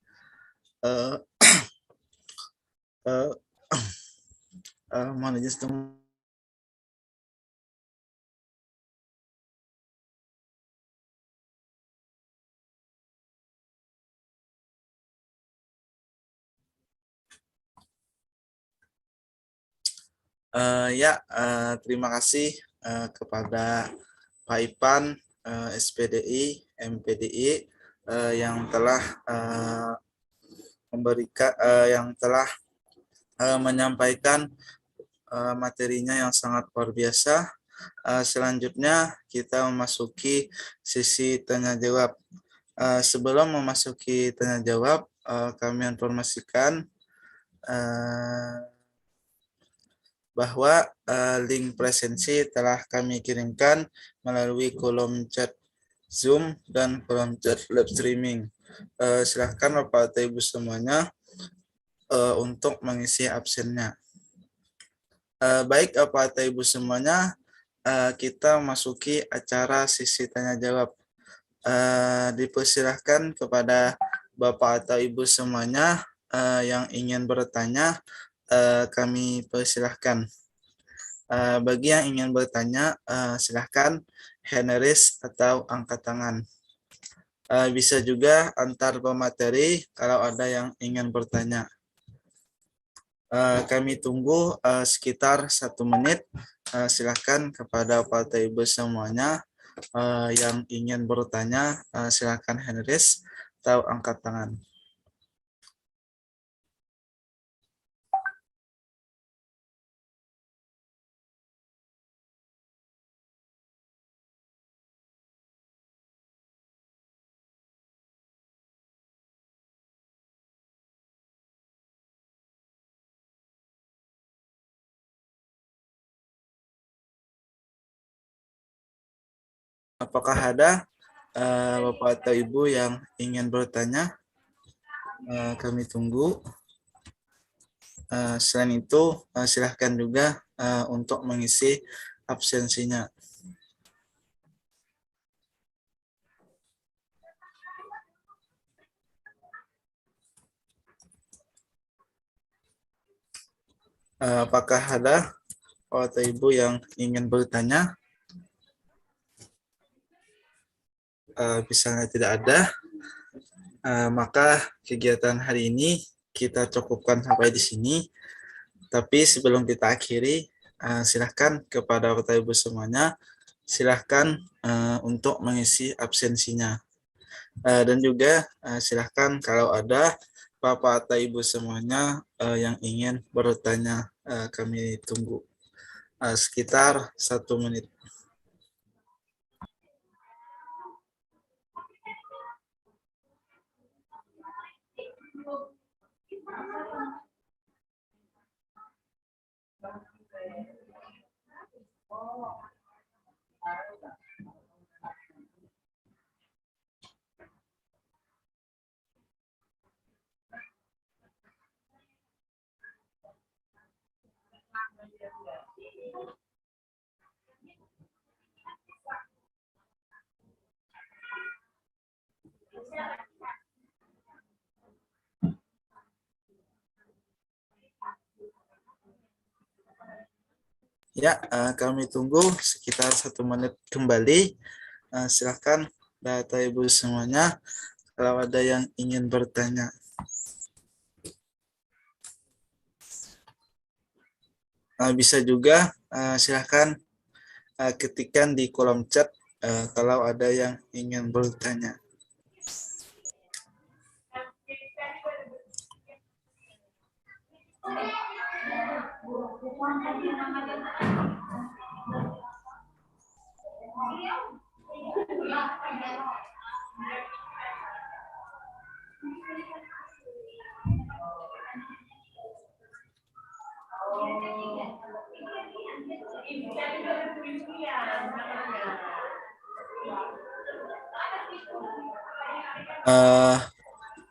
Mohon izin. Terima kasih kepada Pak Ipan, SPDI, MPDI yang telah menyampaikan materinya yang sangat luar biasa. Selanjutnya kita memasuki sesi tanya jawab. Sebelum memasuki tanya jawab, kami informasikan bahwa link presensi telah kami kirimkan melalui kolom chat Zoom dan kolom chat live streaming. Silakan Bapak atau Ibu semuanya untuk mengisi absennya. Baik Bapak atau Ibu semuanya, kita memasuki acara sesi tanya jawab. Dipersilahkan kepada Bapak atau Ibu semuanya yang ingin bertanya, kami persilahkan. Bagi yang ingin bertanya, silahkan hand raise atau angkat tangan. Bisa juga antar pemateri kalau ada yang ingin bertanya. Kami tunggu sekitar 1 menit. Silahkan kepada Bapak atau Ibu semuanya yang ingin bertanya, silahkan hand raise atau angkat tangan. Apakah ada Bapak atau Ibu yang ingin bertanya? Kami tunggu. Selain itu, silahkan juga untuk mengisi absensinya. Apakah ada Bapak atau Ibu yang ingin bertanya? Misalnya tidak ada, maka kegiatan hari ini kita cukupkan sampai di sini. Tapi sebelum kita akhiri, silahkan kepada Bapak Ibu semuanya, silahkan untuk mengisi absensinya. Dan juga silahkan kalau ada Bapak atau Ibu semuanya yang ingin bertanya, kami tunggu sekitar 1 menit. Ya, kami tunggu sekitar 1 menit kembali. Silakan Bapak Ibu semuanya kalau ada yang ingin bertanya. Bisa juga silakan ketikkan di kolom chat kalau ada yang ingin bertanya.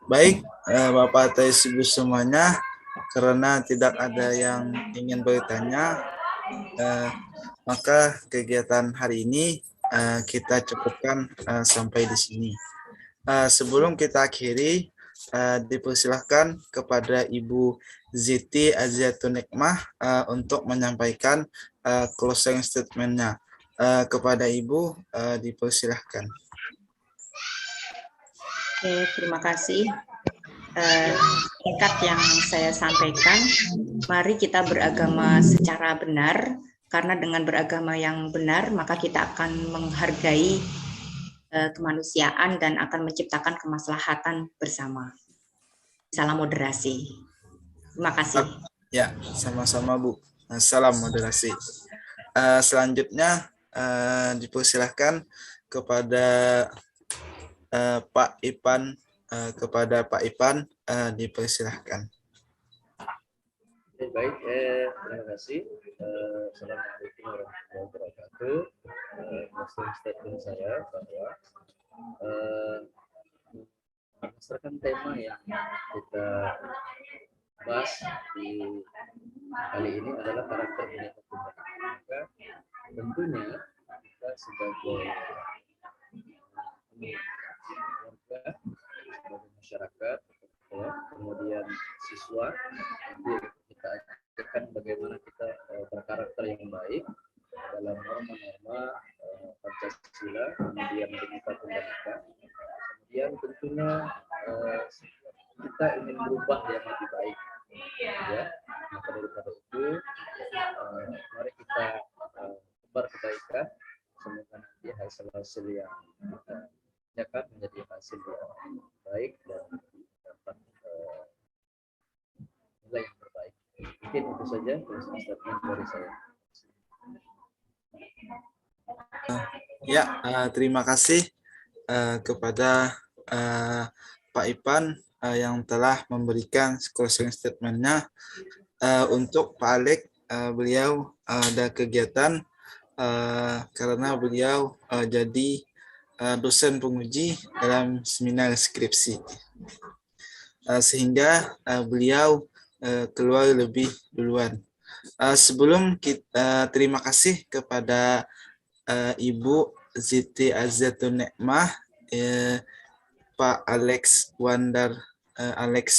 Baik, Bapak atau Ibu semuanya, karena tidak ada yang ingin bertanya, maka kegiatan hari ini kita cukupkan sampai di sini. Sebelum kita akhiri, dipersilahkan kepada Ibu Ziti Aziatun Nikmah untuk menyampaikan closing statement-nya. Kepada Ibu, dipersilahkan. Oke, terima kasih. Singkat yang saya sampaikan, mari kita beragama secara benar, karena dengan beragama yang benar, maka kita akan menghargai kemanusiaan dan akan menciptakan kemaslahatan bersama. Salam moderasi. Terima kasih. Ya, sama-sama Bu. Salam moderasi. Selanjutnya dipersilahkan kepada Pak Ipan. Dipersilahkan. Baik, terima kasih. Assalamualaikum warahmatullahi wabarakatuh. Closing statement saya bahwa berdasarkan tema yang kita bahas di kali ini adalah karakter bineka tunggal ika. Maka tentunya kita sebagai warga, sebagai masyarakat, ya, kemudian siswa, kita ajarkan bagaimana kita berkarakter yang baik dalam norma-norma Pancasila, kemudian bineka tunggal ika. Kemudian tentunya kita ingin berubah yang lebih baik, ya. Maka daripada itu, mari kita tebar kebaikan, semoga nanti hasil-hasil yang dapat menjadi hasil yang baik dan dapat nilai yang terbaik. Mungkin itu saja closing statement dari saya. Ya, terima kasih kepada Pak Ipan yang telah memberikan closing statement-nya. Untuk Pak Alek, beliau ada kegiatan karena beliau jadi dosen penguji dalam seminar skripsi. Sehingga beliau keluar lebih duluan. Sebelum kita terima kasih kepada Ibu Siti Azatun Nikmah, Pak Alex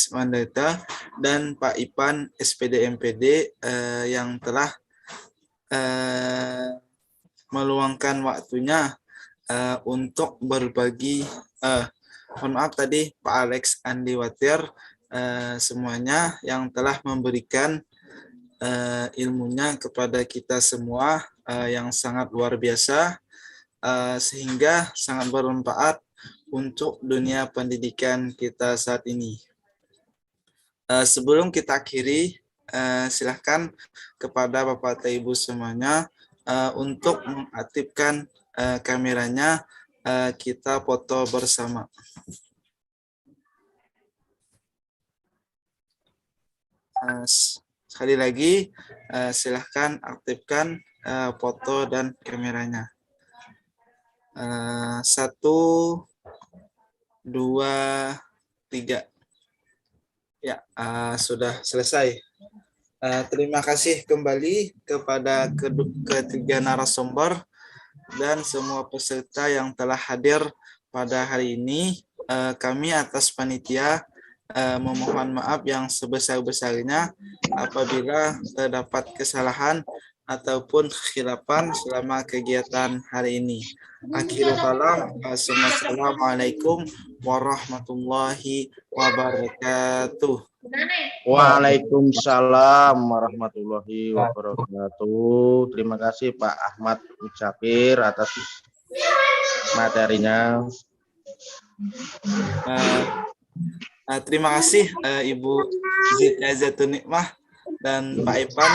Wandarta dan Pak Ipan SPD MPD yang telah meluangkan waktunya untuk berbagi. Mohon maaf tadi Pak Alex Andi Watir, semuanya yang telah memberikan ilmunya kepada kita semua yang sangat luar biasa, sehingga sangat bermanfaat untuk dunia pendidikan kita saat ini. Sebelum kita akhiri, silakan kepada Bapak dan Ibu semuanya untuk mengaktifkan kameranya, kita foto bersama. Sekali lagi, silahkan aktifkan foto dan kameranya. 1, 2, 3. Ya, sudah selesai. Terima kasih kembali kepada ketiga narasumber dan semua peserta yang telah hadir pada hari ini. Kami atas panitia memohon maaf yang sebesar-besarnya apabila terdapat kesalahan ataupun khilafan selama kegiatan hari ini. Akhirul kalam, assalamualaikum warahmatullahi wabarakatuh. Waalaikumsalam warahmatullahi wabarakatuh. Terima kasih Pak Ahmad Mujabir atas materinya. Terima kasih Ibu Siti Azatun Nikmah dan Pak Ipan.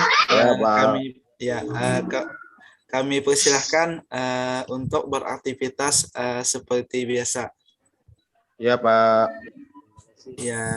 Kami persilahkan untuk beraktivitas seperti biasa. Ya Pak. Ya.